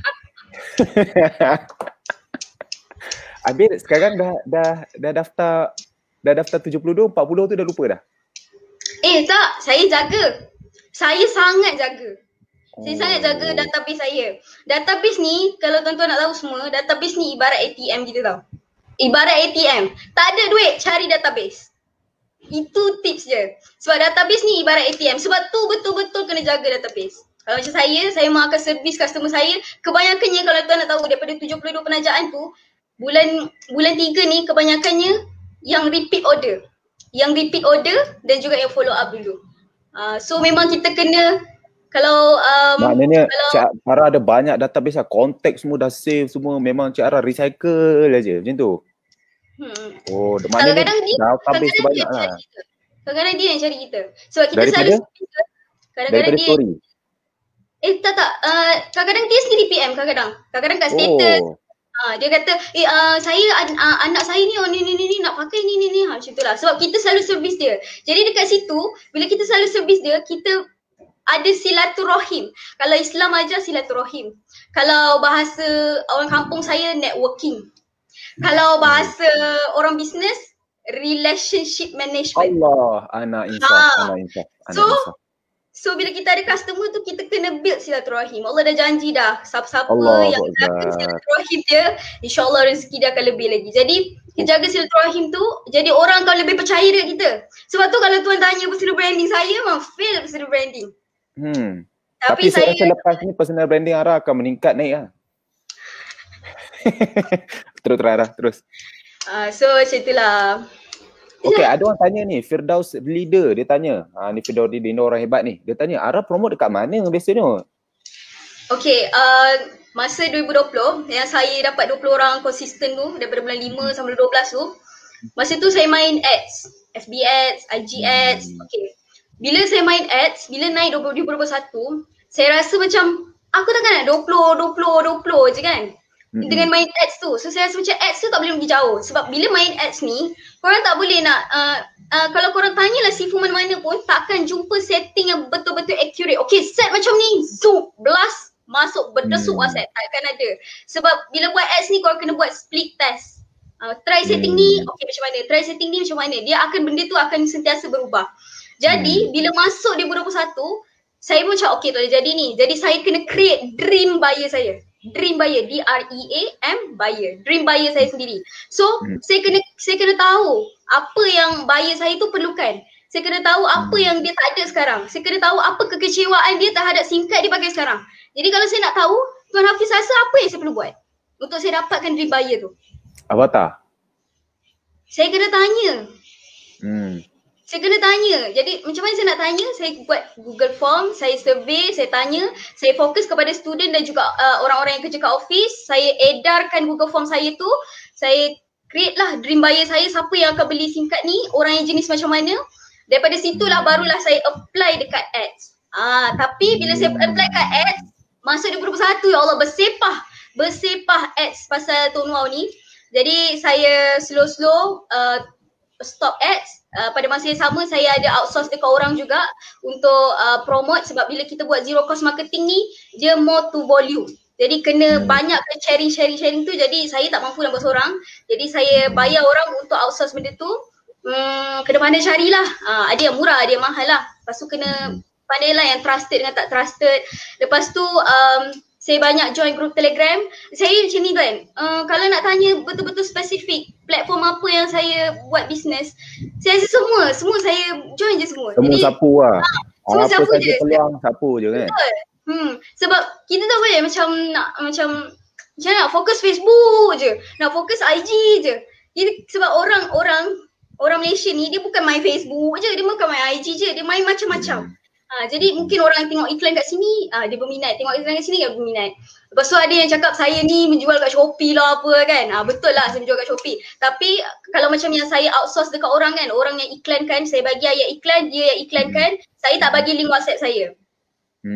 Habis sekarang dah daftar 72, 40 tu dah lupa dah? Tak, saya jaga. Saya sangat jaga. Saya sangat jaga database saya. Database ni, kalau tuan-tuan nak tahu semua, database ni ibarat ATM kita tau. Ibarat ATM. Tak ada duit, cari database. Itu tips je. Sebab database ni ibarat ATM. Sebab tu betul-betul kena jaga database. Kalau macam saya memang akan servis customer saya. Kebanyakannya kalau tuan nak tahu daripada 72 penajaan tu, bulan 3 ni kebanyakannya yang repeat order. Dan juga yang follow up dulu. So memang kita kena kalau maknanya Cik Ara ada banyak database lah, kontak semua dah save semua, memang Cik Ara recycle aja macam tu. Oh, maknanya database banyak lah. Kadang-kadang dia yang cari kita. Sebab kita daripada, selalu kadang-kadang dia story. Tak. Kadang-kadang dia sendiri PM kadang-kadang kat status. Dia kata, saya anak saya ni ni nak pakai ni macam itulah. Sebab kita selalu servis dia. Jadi dekat situ, bila kita selalu servis dia, kita ada silaturahim. Kalau Islam ajar silaturahim. Kalau bahasa orang kampung saya, networking. Kalau bahasa orang bisnes, relationship management. Allah, anak insaf. So bila kita ada customer tu, kita kena build silaturahim. Allah dah janji dah, siapa-siapa yang jaga silaturahim dia, insyaAllah rezeki dia akan lebih lagi. Jadi kita jaga silaturahim tu, jadi orang akan lebih percaya dekat kita. Sebab tu kalau tuan tanya personal branding saya, memang fail personal branding. Tapi saya rasa lepas ni personal branding Ara akan meningkat naik lah. Terus. So macam itulah. Okay, ada orang tanya ni, Firdaus Leader dia tanya. Ni Firdaus Leader, orang hebat ni. Dia tanya, Ara promote dekat mana biasanya? Okay, masa 2020 yang saya dapat 20 orang konsisten tu, daripada bulan 5 sampai 12 tu, masa tu saya main ads, FB ads, IG ads. Okay. Bila saya main ads, bila naik 2021, saya rasa macam aku takkan nak 20 je kan. Dengan main ads tu. So saya rasa macam ads tu tak boleh pergi jauh. Sebab bila main ads ni, korang tak boleh nak kalau korang tanyalah sifu mana-mana pun, takkan jumpa setting yang betul-betul accurate. Okay, set macam ni, zoom, blast, masuk, berdesuk set. Takkan ada. Sebab bila buat ads ni, korang kena buat split test. Try setting ni, okay macam mana? Try setting ni macam mana? Benda tu akan sentiasa berubah. Jadi, bila masuk 2021, saya pun macam okay tak boleh jadi ni. Jadi saya kena create dream buyer saya. Dream buyer, DREAM buyer. Dream buyer saya sendiri. So, saya kena tahu apa yang buyer saya tu perlukan. Saya kena tahu apa yang dia tak ada sekarang. Saya kena tahu apa kekecewaan dia terhadap SIM card dia pakai sekarang. Jadi kalau saya nak tahu, Tuan Hafiz rasa apa yang saya perlu buat untuk saya dapatkan dream buyer tu? Avatar. saya kena tanya. Saya kena tanya. Jadi macam mana saya nak tanya? Saya buat Google Form, saya survey, saya tanya, saya fokus kepada student dan juga orang-orang yang kerja kat office. Saya edarkan Google Form saya tu, saya create lah dream buyer saya, siapa yang akan beli SIM card ni, orang yang jenis macam mana. Daripada situlah barulah saya apply dekat ads. Tapi bila saya apply kat ads, masuk 2021, ya Allah, bersepah ads pasal Tuan Wow ni. Jadi saya slow-slow stop ads. Pada masa yang sama saya ada outsource dekat orang juga untuk promote, sebab bila kita buat zero cost marketing ni dia more to volume. Jadi kena banyak sharing tu, jadi saya tak mampu nak buat seorang. Jadi saya bayar orang untuk outsource benda tu. Kena pandai carilah. Ada yang murah, ada yang mahal lah. Lepas tu kena pandai lah yang trusted dengan tak trusted. Lepas tu saya banyak join group Telegram. Saya macam ni kan, kalau nak tanya betul-betul spesifik platform apa yang saya buat bisnes, saya rasa semua saya join je semua. Semua jadi, sapu lah. Semua apa sapu saja je. peluang sapu je kan. Betul. Sebab kita tak boleh macam nak fokus Facebook je, nak fokus IG je. Jadi sebab orang Malaysia ni dia bukan main Facebook je, dia bukan main IG je, dia main macam-macam. Jadi mungkin orang tengok iklan kat sini, dia berminat. Tengok iklan kat sini, dia berminat. Lepas tu ada yang cakap saya ni menjual kat Shopee lah apa kan. Betul lah saya menjual kat Shopee. Tapi kalau macam yang saya outsource dekat orang kan, orang yang iklankan, saya bagi ayat iklan, dia yang iklankan. Saya tak bagi link WhatsApp saya.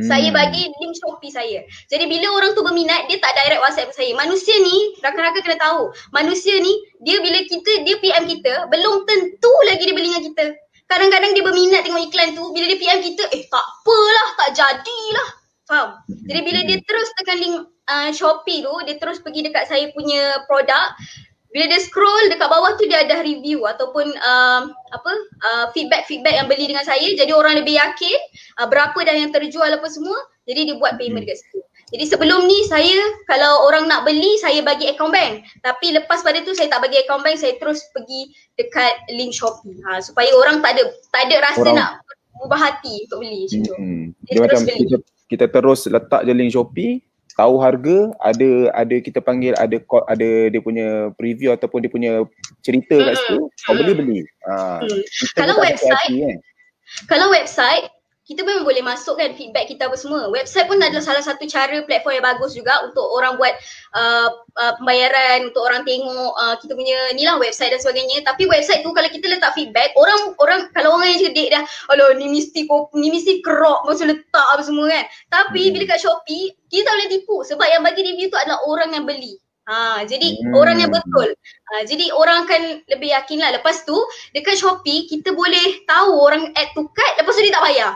Saya bagi link Shopee saya. Jadi bila orang tu berminat, dia tak direct WhatsApp saya. Manusia ni, rakan-rakan kena tahu, manusia ni, dia bila dia PM kita, belum tentu lagi dia beli dengan kita. Kadang-kadang dia berminat tengok iklan tu, bila dia PM kita, tak apalah, tak jadilah. Faham? Jadi bila dia terus tekan link Shopee tu, dia terus pergi dekat saya punya produk. Bila dia scroll dekat bawah tu, dia ada review ataupun feedback yang beli dengan saya. Jadi orang lebih yakin berapa dah yang terjual apa semua. Jadi dia buat payment dekat situ. Jadi sebelum ni saya, kalau orang nak beli, saya bagi account bank. Tapi lepas pada tu saya tak bagi account bank, saya terus pergi dekat link Shopee. Supaya orang tak ada rasa nak berubah hati untuk beli macam tu. Dia macam kita terus letak je link Shopee, tahu harga, ada kita panggil, ada dia punya preview ataupun dia punya cerita kat situ, kau beli. Kalau website kita memang boleh masuk kan feedback kita apa semua. Website pun adalah salah satu cara platform yang bagus juga untuk orang buat pembayaran, untuk orang tengok kita punya ni lah website dan sebagainya. Tapi website tu kalau kita letak feedback, orang kalau orang yang cerdik dah, alah ni mesti kerok masa letak apa semua kan. Tapi bila kat Shopee, kita tak boleh tipu sebab yang bagi review tu adalah orang yang beli. Jadi orang yang betul. Jadi orang akan lebih yakin lah. Lepas tu dekat Shopee kita boleh tahu orang add to cart, lepas tu dia tak bayar.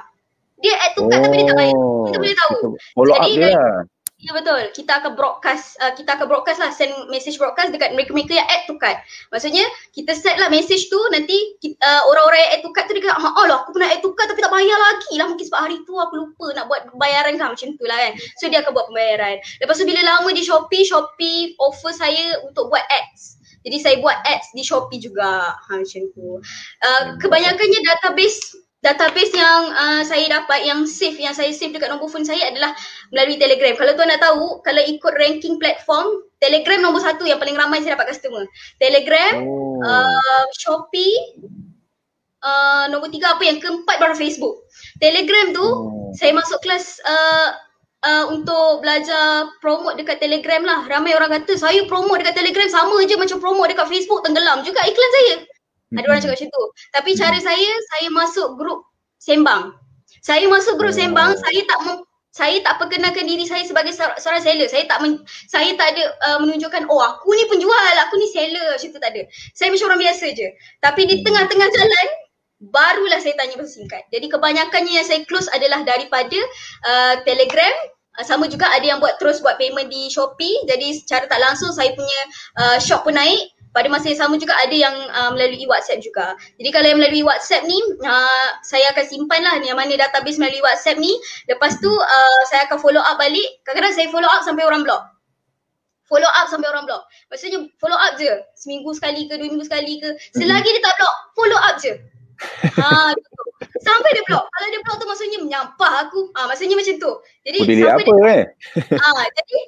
Dia add to cart tapi dia tak bayar. Kita boleh tahu. Follow up dia lah. Ya betul. Kita akan broadcast lah, send message broadcast dekat mereka-mereka yang add to cart. Maksudnya kita set lah message tu, nanti orang-orang yang add to cart tu dia kata, lah aku pernah add to cart tapi tak bayar lagi lah. Mungkin sebab hari tu aku lupa nak buat pembayaran kan, macam tu lah kan. So dia akan buat pembayaran. Lepas tu bila lama di Shopee offer saya untuk buat ads. Jadi saya buat ads di Shopee juga. Macam tu. Kebanyakannya database yang saya dapat, yang saya save dekat nombor phone saya adalah melalui Telegram. Kalau tuan nak tahu, kalau ikut ranking platform, Telegram nombor 1 yang paling ramai saya dapat customer. Telegram, Shopee, nombor 3 apa yang keempat baru Facebook. Telegram tu saya masuk kelas untuk belajar promote dekat Telegram lah. Ramai orang kata saya promote dekat Telegram sama je macam promote dekat Facebook, tenggelam juga iklan saya. Ada orang cakap macam tu. Tapi cara saya masuk grup sembang. Saya masuk grup sembang, saya tak perkenalkan diri saya sebagai seorang seller. Saya tak ada menunjukkan aku ni penjual, aku ni seller, macam tu tak ada. Saya macam orang biasa je. Tapi di tengah-tengah jalan barulah saya tanya pasal SIM card. Jadi kebanyakannya yang saya close adalah daripada Telegram. Sama juga ada yang terus buat payment di Shopee. Jadi secara tak langsung saya punya shop pun naik. Pada masa yang sama juga ada yang melalui WhatsApp juga. Jadi kalau yang melalui WhatsApp ni, saya akan simpan lah yang mana database melalui WhatsApp ni. Lepas tu saya akan follow up balik. Kadang-kadang saya follow up sampai orang block. Maksudnya follow up je. Seminggu sekali ke, 2 minggu sekali ke. Selagi dia tak block, follow up je. Gitu. Sampai dia block. Kalau dia block tu maksudnya menyampah aku. Maksudnya macam tu. Jadi sampai dia apa jadi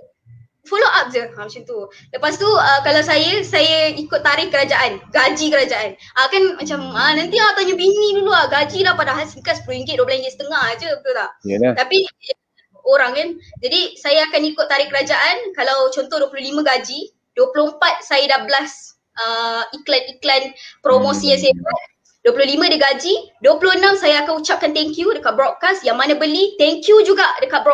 follow up je. Macam tu. Lepas tu kalau saya ikut tarikh kerajaan, gaji kerajaan. Kan macam nanti tanya bini dulu gaji lah, padahal singkat RM10, RM12.5 je, betul tak? Yalah. Tapi orang kan. Jadi saya akan ikut tarikh kerajaan. Kalau contoh 25 gaji, 24 saya dah blast iklan-iklan promosi yang saya buat. 25 dia gaji, 26 saya akan ucapkan thank you dekat broadcast, yang mana beli thank you juga dekat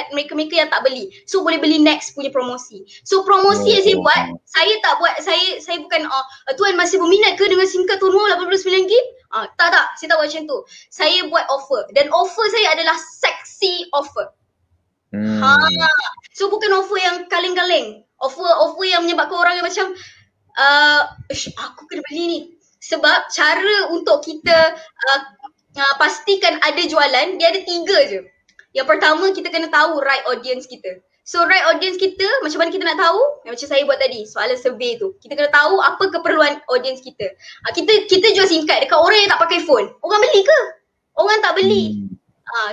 mereka-mereka yang tak beli. So boleh beli next punya promosi. So promosi yang saya buat, saya tak buat, saya bukan tuan masih berminat ke dengan SIM card Tonmo 89 gig? Tak, saya tak buat macam tu. Saya buat offer, dan offer saya adalah sexy offer. So bukan offer yang kaleng-kaleng. Offer yang menyebabkan orang yang macam aku kena beli ni. Sebab cara untuk kita pastikan ada jualan, dia ada 3 je. Yang pertama, kita kena tahu right audience kita. So right audience kita, macam mana kita nak tahu? Macam saya buat tadi, soalan survey tu. Kita kena tahu apa keperluan audience kita. Kita jual SIM card dekat orang yang tak pakai phone. Orang beli ke? Orang tak beli.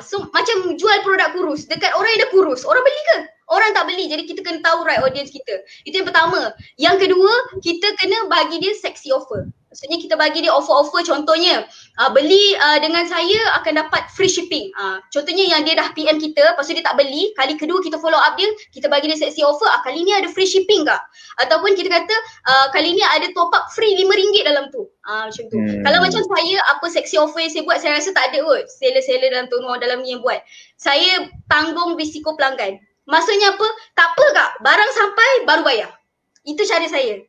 So macam jual produk kurus dekat orang yang dah kurus. Orang beli ke? Orang tak beli. Jadi kita kena tahu right audience kita. Itu yang pertama. Yang kedua, kita kena bagi dia sexy offer. Maksudnya kita bagi dia offer-offer, contohnya beli dengan saya akan dapat free shipping. Contohnya yang dia dah PM kita, lepas tu dia tak beli, kali kedua kita follow up dia, kita bagi dia sexy offer, kali ni ada free shipping tak? Ataupun kita kata kali ni ada top up free RM5 dalam tu. Macam tu. Kalau macam saya, apa sexy offer yang saya buat, saya rasa tak ada kot seller-seller dalam Tonmo dalam ni yang buat. Saya tanggung risiko pelanggan. Maksudnya apa? Tak apa kak, barang sampai baru bayar. Itu cara saya.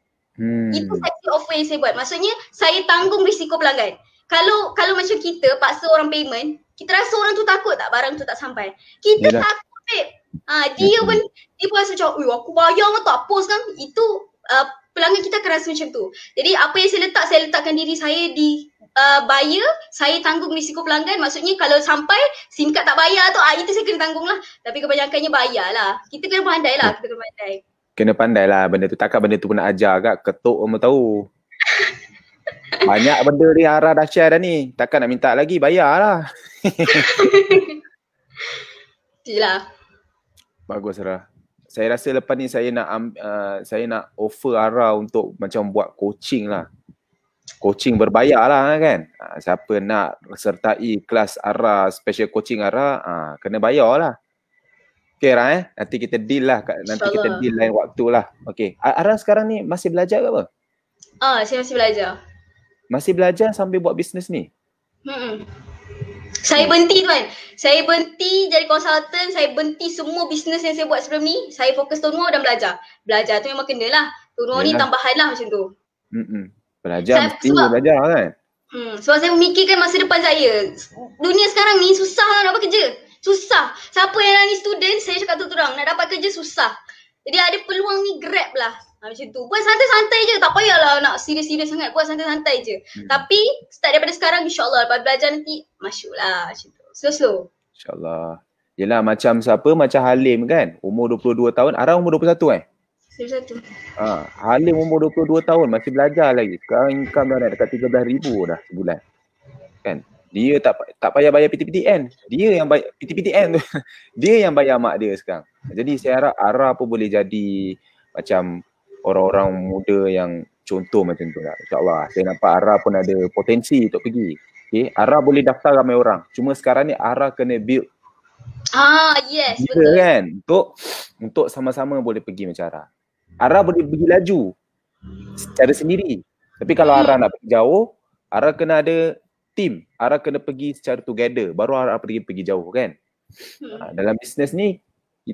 Itu sexy offer yang saya buat. Maksudnya saya tanggung risiko pelanggan. Kalau macam kita paksa orang payment, kita rasa orang tu takut tak barang tu tak sampai. Kita takut babe. Dia pun rasa macam, aku bayar ke tak post kan. Itu pelanggan kita akan rasa macam tu. Jadi apa yang saya letakkan diri saya di buyer, saya tanggung risiko pelanggan. Maksudnya kalau sampai SIM card tak bayar tu, itu saya kena tanggung lah. Tapi kebanyakannya bayar lah. Kita kena pandai lah, Kena pandai lah benda tu. Takkan benda tu pernah ajar kat ketuk orang tahu. Banyak benda ni Ara dah share dah ni. Takkan nak minta lagi, bayar lah. Itulah. Bagus Ara. Saya rasa lepas ni saya nak offer Ara untuk macam buat coaching lah. Coaching berbayar lah kan. Siapa nak sertai kelas Ara, special coaching Ara, kena bayar lah. Okay Ara nanti kita deal lah. Nanti kita deal lain waktu lah. Okay. Ara sekarang ni masih belajar ke apa? Saya masih belajar. Masih belajar sambil buat bisnes ni? Saya berhenti tuan. Saya berhenti jadi konsultan. Saya berhenti semua bisnes yang saya buat sebelum ni. Saya fokus Tonmo dan belajar. Belajar tu memang kena lah. Tonmo ni tambahan lah macam tu. Belajar mesti belajar kan? Sebab saya memikirkan masa depan saya. Dunia sekarang ni susah lah nak dapat kerja. Susah. Siapa yang ni student, saya cakap terang, nak dapat kerja susah. Jadi ada peluang ni grab lah. Macam tu. Buat santai-santai je. Tak payahlah nak serius-serius sangat. Buat santai-santai je. Tapi start daripada sekarang insyaAllah. Lepas belajar nanti masuk lah. Macam tu. Slow-slow. InsyaAllah. Yelah macam siapa? Macam Halim kan? Umur 22 tahun. Ara umur 21 21. Halim umur 22 tahun. Masih belajar lagi. Sekarang income dah naik dekat 13,000 dah sebulan. Kan? Dia tak payah bayar PTPTN. Dia yang bayar PTPTN tu. Dia yang bayar mak dia sekarang. Jadi saya harap Ara pun boleh jadi macam orang-orang muda yang contoh macam tu lah. InsyaAllah. Saya nampak Ara pun ada potensi untuk pergi. Okay. Ara boleh daftar ramai orang. Cuma sekarang ni Ara kena build. Yes. Betul. Kan? Untuk sama-sama boleh pergi macam Ara. Ara boleh pergi laju secara sendiri. Tapi kalau Ara nak pergi jauh, Ara kena ada team. Ara kena pergi secara together. Baru Ara pergi jauh kan. Dalam bisnes ni,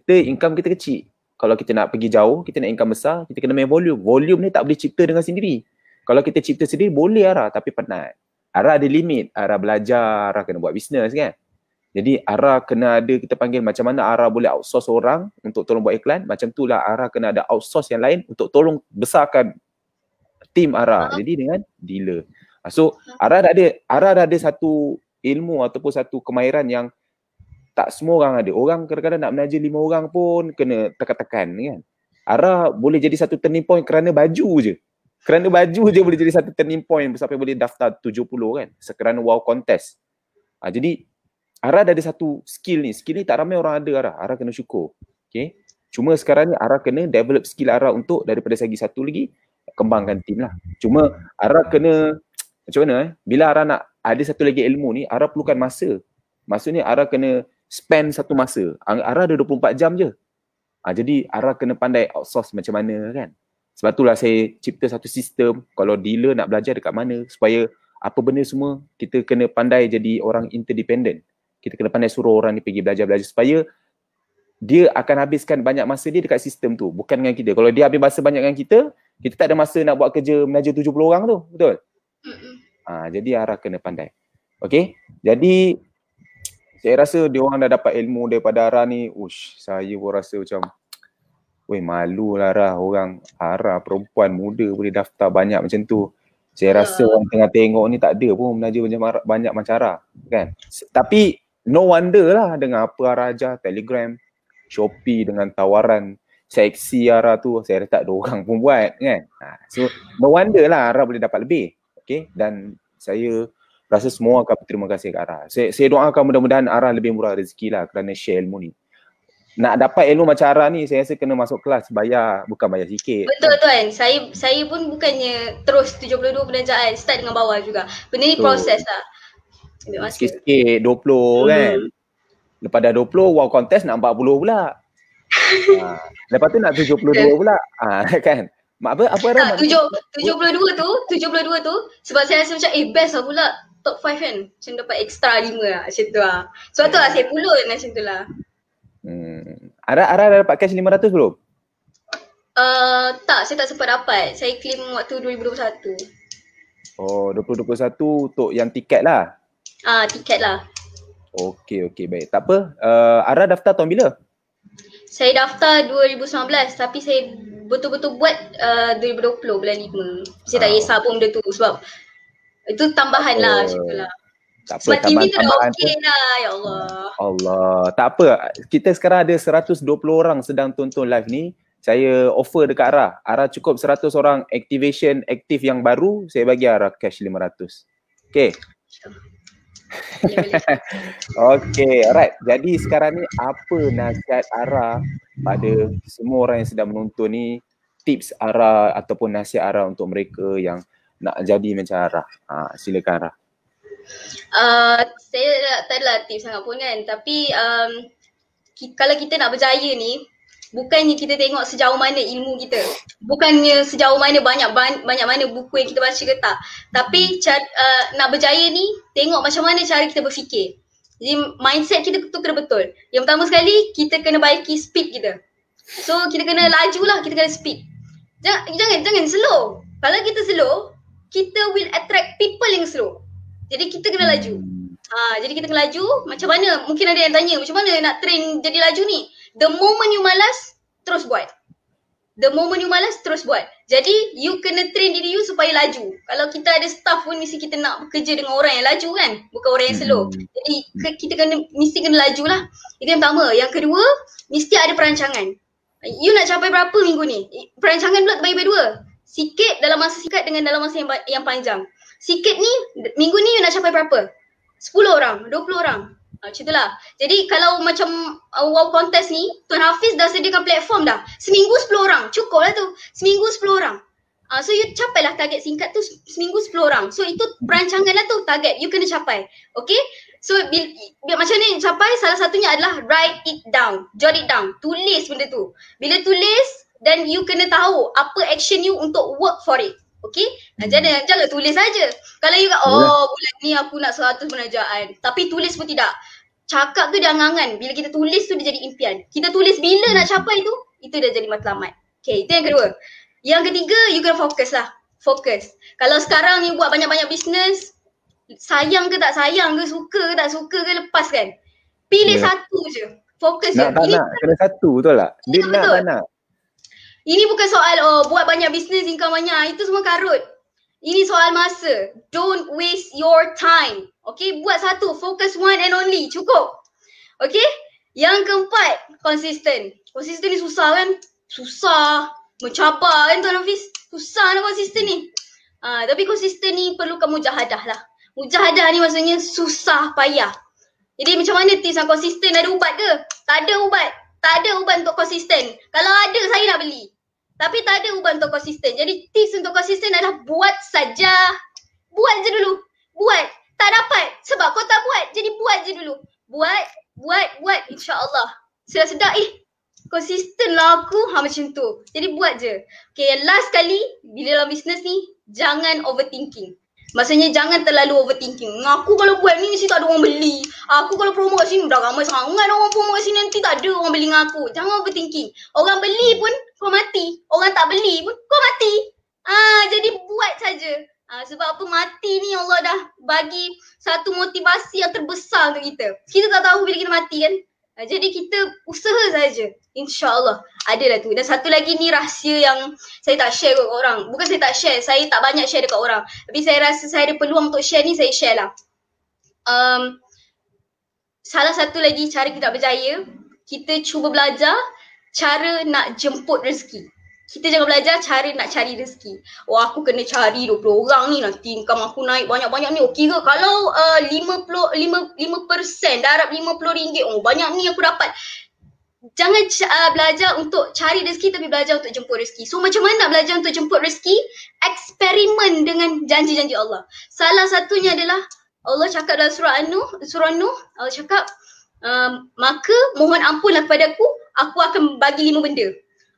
income kita kecil. Kalau kita nak pergi jauh, kita nak income besar, kita kena main volume. Volume ni tak boleh cipta dengan sendiri. Kalau kita cipta sendiri, boleh Ara. Tapi penat. Ara ada limit. Ara belajar, Ara kena buat bisnes kan. Jadi Ara kena ada, kita panggil macam mana Ara boleh outsource orang untuk tolong buat iklan. Macam tu lah Ara kena ada outsource yang lain untuk tolong besarkan team Ara. Jadi dengan dealer. So Ara dah ada satu ilmu ataupun satu kemahiran yang tak semua orang ada. Orang kadang-kadang nak menaja 5 orang pun kena tekan-tekan kan. Ara boleh jadi satu turning point kerana baju je. Kerana baju je boleh jadi satu turning point sampai boleh daftar 70 kan. Sekerana wow contest. Jadi Ara dah ada satu skill ni. Skill ni tak ramai orang ada Ara. Ara kena syukur. Okay. Cuma sekarang ni Ara kena develop skill Ara untuk daripada segi satu lagi kembangkan team lah. Cuma Ara kena macam mana bila Ara nak ada satu lagi ilmu ni, Ara perlukan masa. Maksudnya Ara kena spend satu masa. Ara ada 24 jam je. Jadi Ara kena pandai outsource macam mana kan. Sebab itulah saya cipta satu sistem kalau dealer nak belajar dekat mana supaya apa benda semua kita kena pandai jadi orang interdependent. Kita kena pandai suruh orang ni pergi belajar-belajar supaya dia akan habiskan banyak masa dia dekat sistem tu, bukan dengan kita. Kalau dia habis masa banyak dengan kita tak ada masa nak buat kerja menaja 70 orang tu, betul? Jadi Ara kena pandai. Okay, jadi saya rasa dia orang dah dapat ilmu daripada Ara ni. Saya pun rasa macam malu lah Ara, orang Ara perempuan muda boleh daftar banyak macam tu. Saya rasa orang tengah tengok ni tak ada pun menaja banyak macam Ara kan. Tapi no wonder lah dengan apa Ara ajar, Telegram, Shopee dengan tawaran seksi Ara tu, saya rasa tak ada orang pun buat kan. So no wonder lah Ara boleh dapat lebih. Okay, dan saya rasa semua akan berterima kasih ke Ara. Saya doakan mudah-mudahan Ara lebih murah rezeki lah kerana share ilmu ni. Nak dapat ilmu macam Ara ni saya rasa kena masuk kelas, bukan bayar sikit. Betul tuan. Saya pun bukannya terus 72 penajaan, start dengan bawah juga. Benda ni proses lah. Sikit-sikit 20 kan. Lepas dah 20 wow contest nak 40 pula. Lepas tu nak 72 pula. Kan. Apa Ara? 72 tu sebab saya rasa macam best lah pula top 5 kan. Macam dapat extra 5 lah macam tu lah. Sebab tu lah saya pulun macam tu lah. Ara dah dapat cash 500 belum? Tak, saya tak sempat dapat. Saya claim waktu 2021. 2021 untuk yang tiket lah? Tiket lah. Okey, baik. Tak apa. Ara daftar tahun bila? Saya daftar 2019 tapi saya betul-betul buat 2020 bulan 5. Saya tak kisah pun benda tu sebab itu tambahan lah macam tu lah. Tak apa, sebab TV tu dah tambahan okey dah, ya Allah. Tak apa. Kita sekarang ada 120 orang sedang tonton live ni. Saya offer dekat Ara. Ara cukup 100 orang activation aktif yang baru, saya bagi Ara cash 500. Okay. Okay, alright. Jadi sekarang ni apa nasihat Ara pada semua orang yang sedang menonton ni, tips Ara ataupun nasihat Ara untuk mereka yang nak jadi macam Ara. Silakan Ara. Saya tak adalah tips sangat pun kan, tapi kalau kita nak berjaya ni, bukannya kita tengok sejauh mana ilmu kita, bukannya sejauh mana banyak mana buku yang kita baca ke tak, tapi nak berjaya ni tengok macam mana cara kita berfikir. Jadi mindset kita tu kena betul. Yang pertama sekali kita kena baiki speed kita. So kita kena laju lah, kita kena speed. Jangan slow. Kalau kita slow, kita will attract people yang slow. Jadi kita kena laju. Jadi kita kena laju. Macam mana? Mungkin ada yang tanya, macam mana nak train jadi laju ni? The moment you malas, terus buat. The moment you malas, terus buat. Jadi you kena train diri you supaya laju. Kalau kita ada staff pun mesti kita nak bekerja dengan orang yang laju kan, bukan orang yang slow. Jadi kita mesti kena laju lah. Itu yang pertama. Yang kedua, mesti ada perancangan. You nak capai berapa minggu ni? Perancangan pula terbagi dua. Sikit dalam masa singkat dengan dalam masa yang panjang. Sikit ni, minggu ni you nak capai berapa? 10 orang, 20 orang. Macam itulah. Jadi kalau macam wow contest ni, Tuan Hafiz dah sediakan platform dah. Seminggu 10 orang. Cukup lah tu. Seminggu 10 orang. So you capailah target singkat tu seminggu 10 orang. So itu perancangan lah tu target. You kena capai. Okay? So bila macam ni capai, salah satunya adalah write it down. Jot it down. Tulis benda tu. Bila tulis, then you kena tahu apa action you untuk work for it. Okay? Jangan tulis saja. Kalau you bulan ni aku nak 100 penajaan. Tapi tulis pun tidak. Cakap tu dia angan-angan. Bila kita tulis tu dia jadi impian. Kita tulis bila nak capai tu, itu dah jadi matlamat. Okay, itu yang kedua. Yang ketiga, you kena fokus lah. Fokus. Kalau sekarang you buat banyak-banyak bisnes, sayang ke tak sayang ke, suka ke tak suka ke, lepaskan. Pilih satu je. Fokus je. Kena satu, betul tak? Dia nak tak nak. Ini bukan soal buat banyak bisnes, income banyak. Itu semua karut. Ini soal masa. Don't waste your time. Okay, buat satu. Focus one and only. Cukup. Okay. Yang keempat, konsisten. Konsisten ni susah kan? Susah. Mencabar kan Tuan Hafiz? Susah nak konsisten ni. Tapi konsisten ni perlukan mujahadah lah. Mujahadah ni maksudnya susah payah. Jadi macam mana tips nak konsisten? Ada ubat ke? Tak ada ubat. Tak ada ubat untuk konsisten. Kalau ada saya nak beli. Tapi tak ada ubat untuk konsisten. Jadi tips untuk konsisten adalah buat saja. Buat je dulu. Buat. Tak dapat. Sebab kau tak buat. Jadi buat je dulu. Buat. InsyaAllah. Sedap-sedap konsisten lah aku. Macam tu. Jadi buat je. Okay, last kali bila dalam bisnes ni, jangan overthinking. Maksudnya jangan terlalu overthinking. Aku kalau buat ni mesti tak ada orang beli. Aku kalau promote kat sini dah ramai sangat orang promote kat sini, nanti tak ada orang beli dengan aku. Jangan overthinking. Orang beli pun kau mati. Orang tak beli pun kau mati. Jadi buat saja. Sebab apa, mati ni Allah dah bagi satu motivasi yang terbesar untuk kita. Kita tak tahu bila kita mati kan. Jadi kita usaha saja. InsyaAllah. Adalah tu. Dan satu lagi ni rahsia yang saya tak share kat orang. Bukan saya tak share. Saya tak banyak share dekat orang. Tapi saya rasa saya ada peluang untuk share ni, saya share lah. Salah satu lagi cara kita berjaya, kita cuba belajar cara nak jemput rezeki. Kita jangan belajar cara nak cari rezeki. Aku kena cari 20 orang ni, nanti income aku naik banyak-banyak ni. Okey ke? Kalau 5% darab RM50, banyak ni aku dapat. Jangan belajar untuk cari rezeki tapi belajar untuk jemput rezeki. So macam mana nak belajar untuk jemput rezeki? Eksperimen dengan janji-janji Allah. Salah satunya adalah Allah cakap dalam surah Nuh, Allah cakap, maka mohon ampunlah kepadaku, aku akan bagi 5 benda.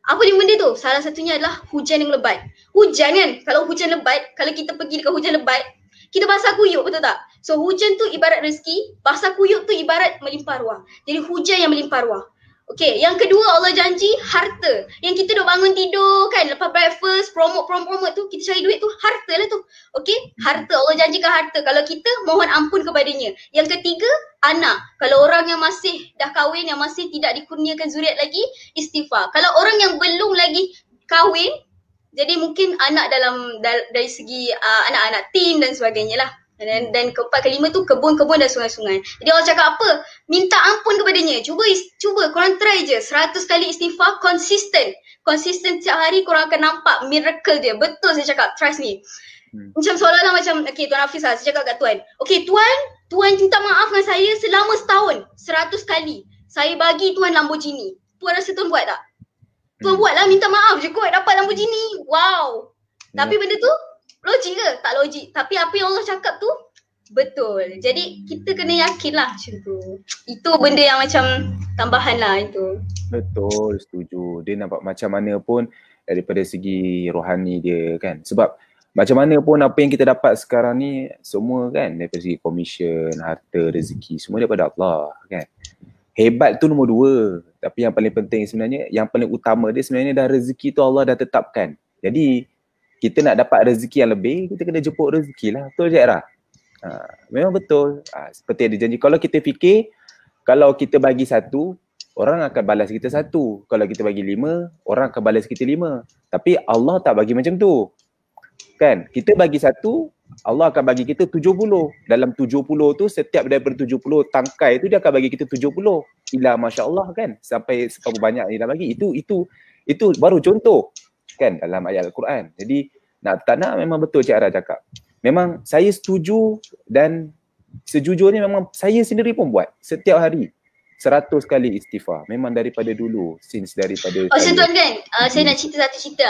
Apa 5 benda tu? Salah satunya adalah hujan yang lebat. Hujan kan? Kalau hujan lebat, kalau kita pergi dekat hujan lebat, kita basah kuyup, betul tak? So hujan tu ibarat rezeki, basah kuyup tu ibarat melimpah ruah. Jadi hujan yang melimpah ruah. Okay, yang kedua Allah janji harta. Yang kita duk bangun tidur kan, lepas breakfast, promote tu, kita cari duit tu, harta lah tu. Okay, harta, Allah janjikan harta. Kalau kita mohon ampun kepadanya. Yang ketiga, anak. Kalau orang yang masih dah kahwin, yang masih tidak dikurniakan zuriat lagi, istighfar. Kalau orang yang belum lagi kahwin, jadi mungkin anak dari segi anak-anak teen dan sebagainya lah. Dan keempat, kelima tu kebun-kebun dan sungai-sungai. Jadi Allah cakap apa? Minta ampun kepadanya. Cuba korang try je 100 kali istighfar konsisten. Konsisten setiap hari korang akan nampak miracle dia. Betul saya cakap, trust me. Macam seolah-olah macam, okay Tuan Hafiz lah, saya cakap kat Tuan. Okay Tuan minta maaf dengan saya selama setahun 100 kali. Saya bagi Tuan Lamborghini. Tuan rasa Tuan buat tak? Tuan buat lah, minta maaf je kot dapat Lamborghini. Wow. Tapi benda tu logik ke? Tak logik. Tapi apa yang Allah cakap tu betul. Jadi kita kena yakin lah macam tu. Itu benda yang macam tambahan lah itu. Betul, setuju. Dia nampak macam mana pun daripada segi rohani dia kan. Sebab macam mana pun apa yang kita dapat sekarang ni semua kan daripada segi komisen, harta, rezeki, semua daripada Allah kan. Hebat tu nombor 2. Tapi yang paling penting sebenarnya, yang paling utama dia sebenarnya dah rezeki tu Allah dah tetapkan. Jadi kita nak dapat rezeki yang lebih, kita kena jemput rezeki lah. Betul je Era? Memang betul. Seperti ada janji. Kalau kita fikir, kalau kita bagi 1, orang akan balas kita 1. Kalau kita bagi 5, orang akan balas kita 5. Tapi Allah tak bagi macam tu. Kan? Kita bagi 1, Allah akan bagi kita 70. Dalam 70 tu, setiap daripada 70 tangkai tu dia akan bagi kita 70. Ila Masya Allah kan? Sampai seberapa banyak dia dah bagi. Itu baru contoh. Kan dalam ayat Al-Quran. Jadi tak nak memang betul Cik Ara cakap. Memang saya setuju dan sejujurnya memang saya sendiri pun buat setiap hari 100 kali istighfar. Memang daripada dulu, since daripada Tuan kan, saya nak cerita satu cerita.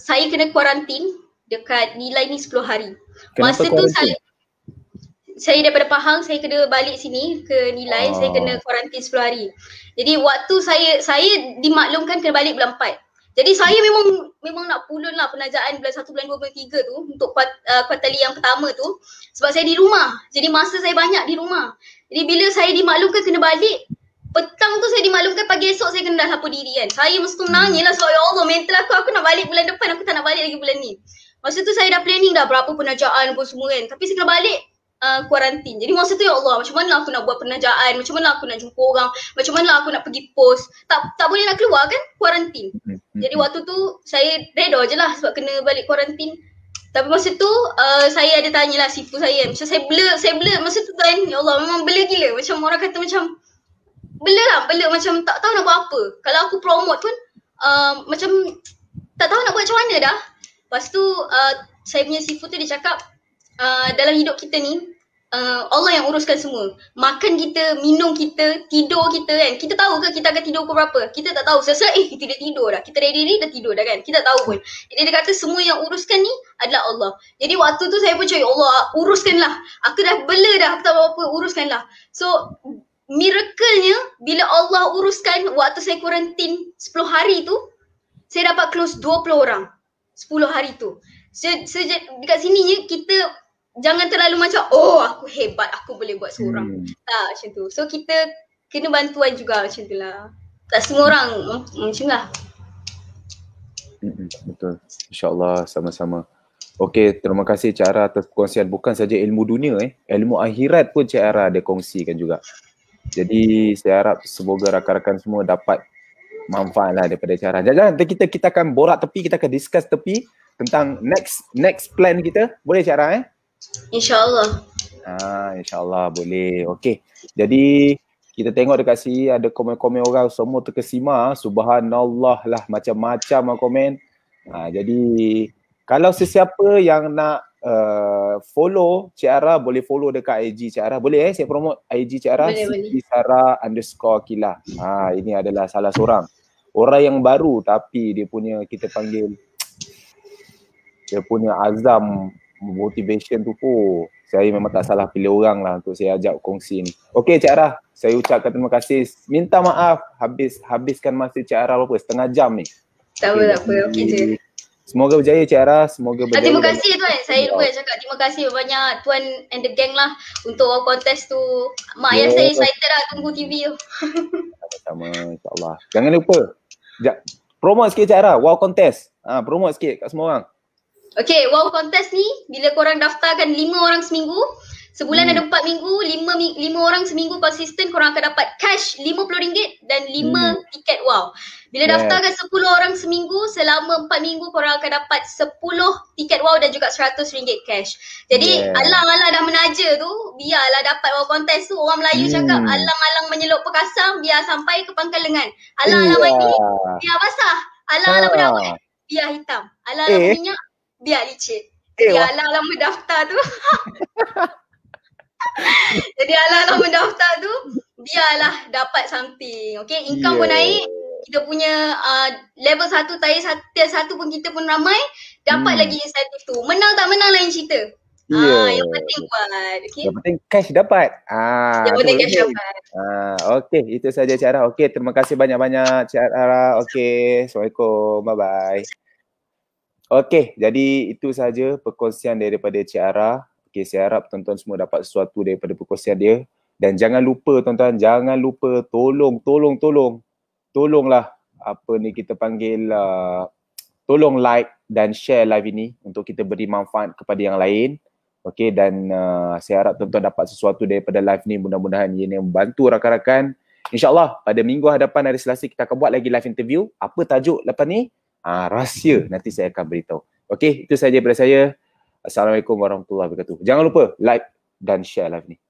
Saya kena kuarantin dekat Nilai ni 10 hari. Kenapa masa tu saya daripada Pahang, saya kena balik sini ke Nilai, saya kena kuarantin 10 hari. Jadi waktu saya dimaklumkan kena balik bulan 4. Jadi saya memang nak pulun lah penajaan bulan 1, bulan 2, bulan 3 tu untuk kuartali yang pertama tu. Sebab saya di rumah. Jadi masa saya banyak di rumah. Jadi bila saya dimaklumkan kena balik, petang tu saya dimaklumkan, pagi esok saya kena dah lapor diri kan. Saya mesti menangis lah sebab ya Allah mental aku nak balik bulan depan, aku tak nak balik lagi bulan ni. Masa tu saya dah planning dah berapa penajaan pun semua kan. Tapi saya kena balik kuarantin. Jadi masa tu ya Allah, macam mana aku nak buat penajaan, macam mana aku nak jumpa orang, macam mana aku nak pergi post. Tak boleh nak keluar kan, kuarantin. Jadi waktu tu saya reda je lah sebab kena balik kuarantin. Tapi masa tu saya ada tanyalah sifu saya. Macam saya blur masa tu kan, ya Allah memang blur gila. Macam orang kata macam blur macam tak tahu nak buat apa. Kalau aku promote pun macam tak tahu nak buat macam mana dah. Lepas tu saya punya sifu tu dia cakap dalam hidup kita ni Allah yang uruskan semua. Makan kita, minum kita, tidur kita kan. Kita tahu ke kita akan tidur pukul berapa? Kita tak tahu. Selesai, kita dah tidur dah. Kita ready dah tidur dah kan. Kita tak tahu pun. Jadi dia kata semua yang uruskan ni adalah Allah. Jadi waktu tu saya pun cakap, Allah uruskanlah. Aku dah bela dah, aku tak apa-apa, uruskanlah. So miracle-nya bila Allah uruskan, waktu saya kuarantin 10 hari tu, saya dapat close 20 orang 10 hari tu. Dekat sininya kita jangan terlalu macam, oh aku hebat, aku boleh buat seorang. Tak macam tu. So kita kena bantuan juga macam tu lah. Tak semua orang macam lah. Betul. InsyaAllah sama-sama. Okey, terima kasih Cik Ara atas perkongsian. Bukan saja ilmu dunia, ilmu akhirat pun Cik Ara ada kongsikan juga. Jadi saya harap semoga rakan-rakan semua dapat manfaat lah daripada Cik Ara. Jangan kita akan borak tepi, kita akan discuss tepi tentang next plan kita. Boleh Cik Ara InsyaAllah. InsyaAllah boleh. Okey. Jadi kita tengok dekat sini ada komen-komen orang semua terkesima. Subhanallah lah, macam-macam komen. Jadi kalau sesiapa yang nak follow Cik Ara, boleh follow dekat IG Cik Ara. Boleh saya promote IG Cik Ara? Boleh. Sara_Kila. Ini adalah salah seorang orang yang baru, tapi dia punya, kita panggil, dia punya azam, motivation tu pun saya memang tak salah pilih orang lah untuk saya ajak kongsi ni. Okey Cik Ara, saya ucapkan terima kasih. Minta maaf habiskan masa Cik Ara berapa? Setengah jam ni. Tak apa. Okey je. Semoga berjaya Cik Ara, semoga berjaya. Terima kasih Tuan. Saya lupa cakap terima kasih banyak Tuan and the gang lah untuk kontes tu. Mak ayah saya excited lah tunggu TV tu. Sama-sama insyaAllah. Jangan lupa promote sikit Cik Ara, wow contest. Promote sikit kat semua orang. Okay, wow contest ni bila korang daftarkan 5 orang seminggu, sebulan ada 4 minggu, 5 orang seminggu konsisten, korang akan dapat cash RM50 dan 5 tiket wow. Bila daftarkan 10 orang seminggu, selama 4 minggu korang akan dapat 10 tiket wow dan juga RM100 cash. Jadi alang-alang dah menaja tu, biarlah dapat wow contest tu. Orang Melayu cakap alang-alang menyeluk pekasam, biar sampai ke pangkal lengan. Alang-alang mandi, biar basah. Alang-alang berdawai, biar hitam. Alang-alang berminyak, biar licin. Jadi alang-alang mendaftar tu jadi alang-alang mendaftar tu biarlah dapat something. Okay, income pun naik. Kita punya level 1, tier 1 pun kita pun ramai. Dapat lagi insentif tu. Menang tak menang lain cerita. Yang penting buat. Okay? Yang penting cash dapat. Yang penting cash dapat. Okey, itu saja Cik Ara. Okey, terima kasih banyak-banyak Cik Ara. Okey, Assalamualaikum. Bye-bye. Okey, jadi itu saja perkongsian daripada Cik Ara. Okey, saya harap tuan-tuan semua dapat sesuatu daripada perkongsian dia. Dan jangan lupa tuan-tuan, jangan lupa tolonglah apa ni kita panggil, tolong like dan share live ini untuk kita beri manfaat kepada yang lain. Okey, dan saya harap tuan-tuan dapat sesuatu daripada live ni. Mudah-mudahan ia membantu rakan-rakan. InsyaAllah pada minggu hadapan hari Selasa kita akan buat lagi live interview. Apa tajuk lepas ni? Rahsia, nanti saya akan beritahu. Okey, itu saja daripada saya. Assalamualaikum warahmatullahi wabarakatuh. Jangan lupa like dan share live ni.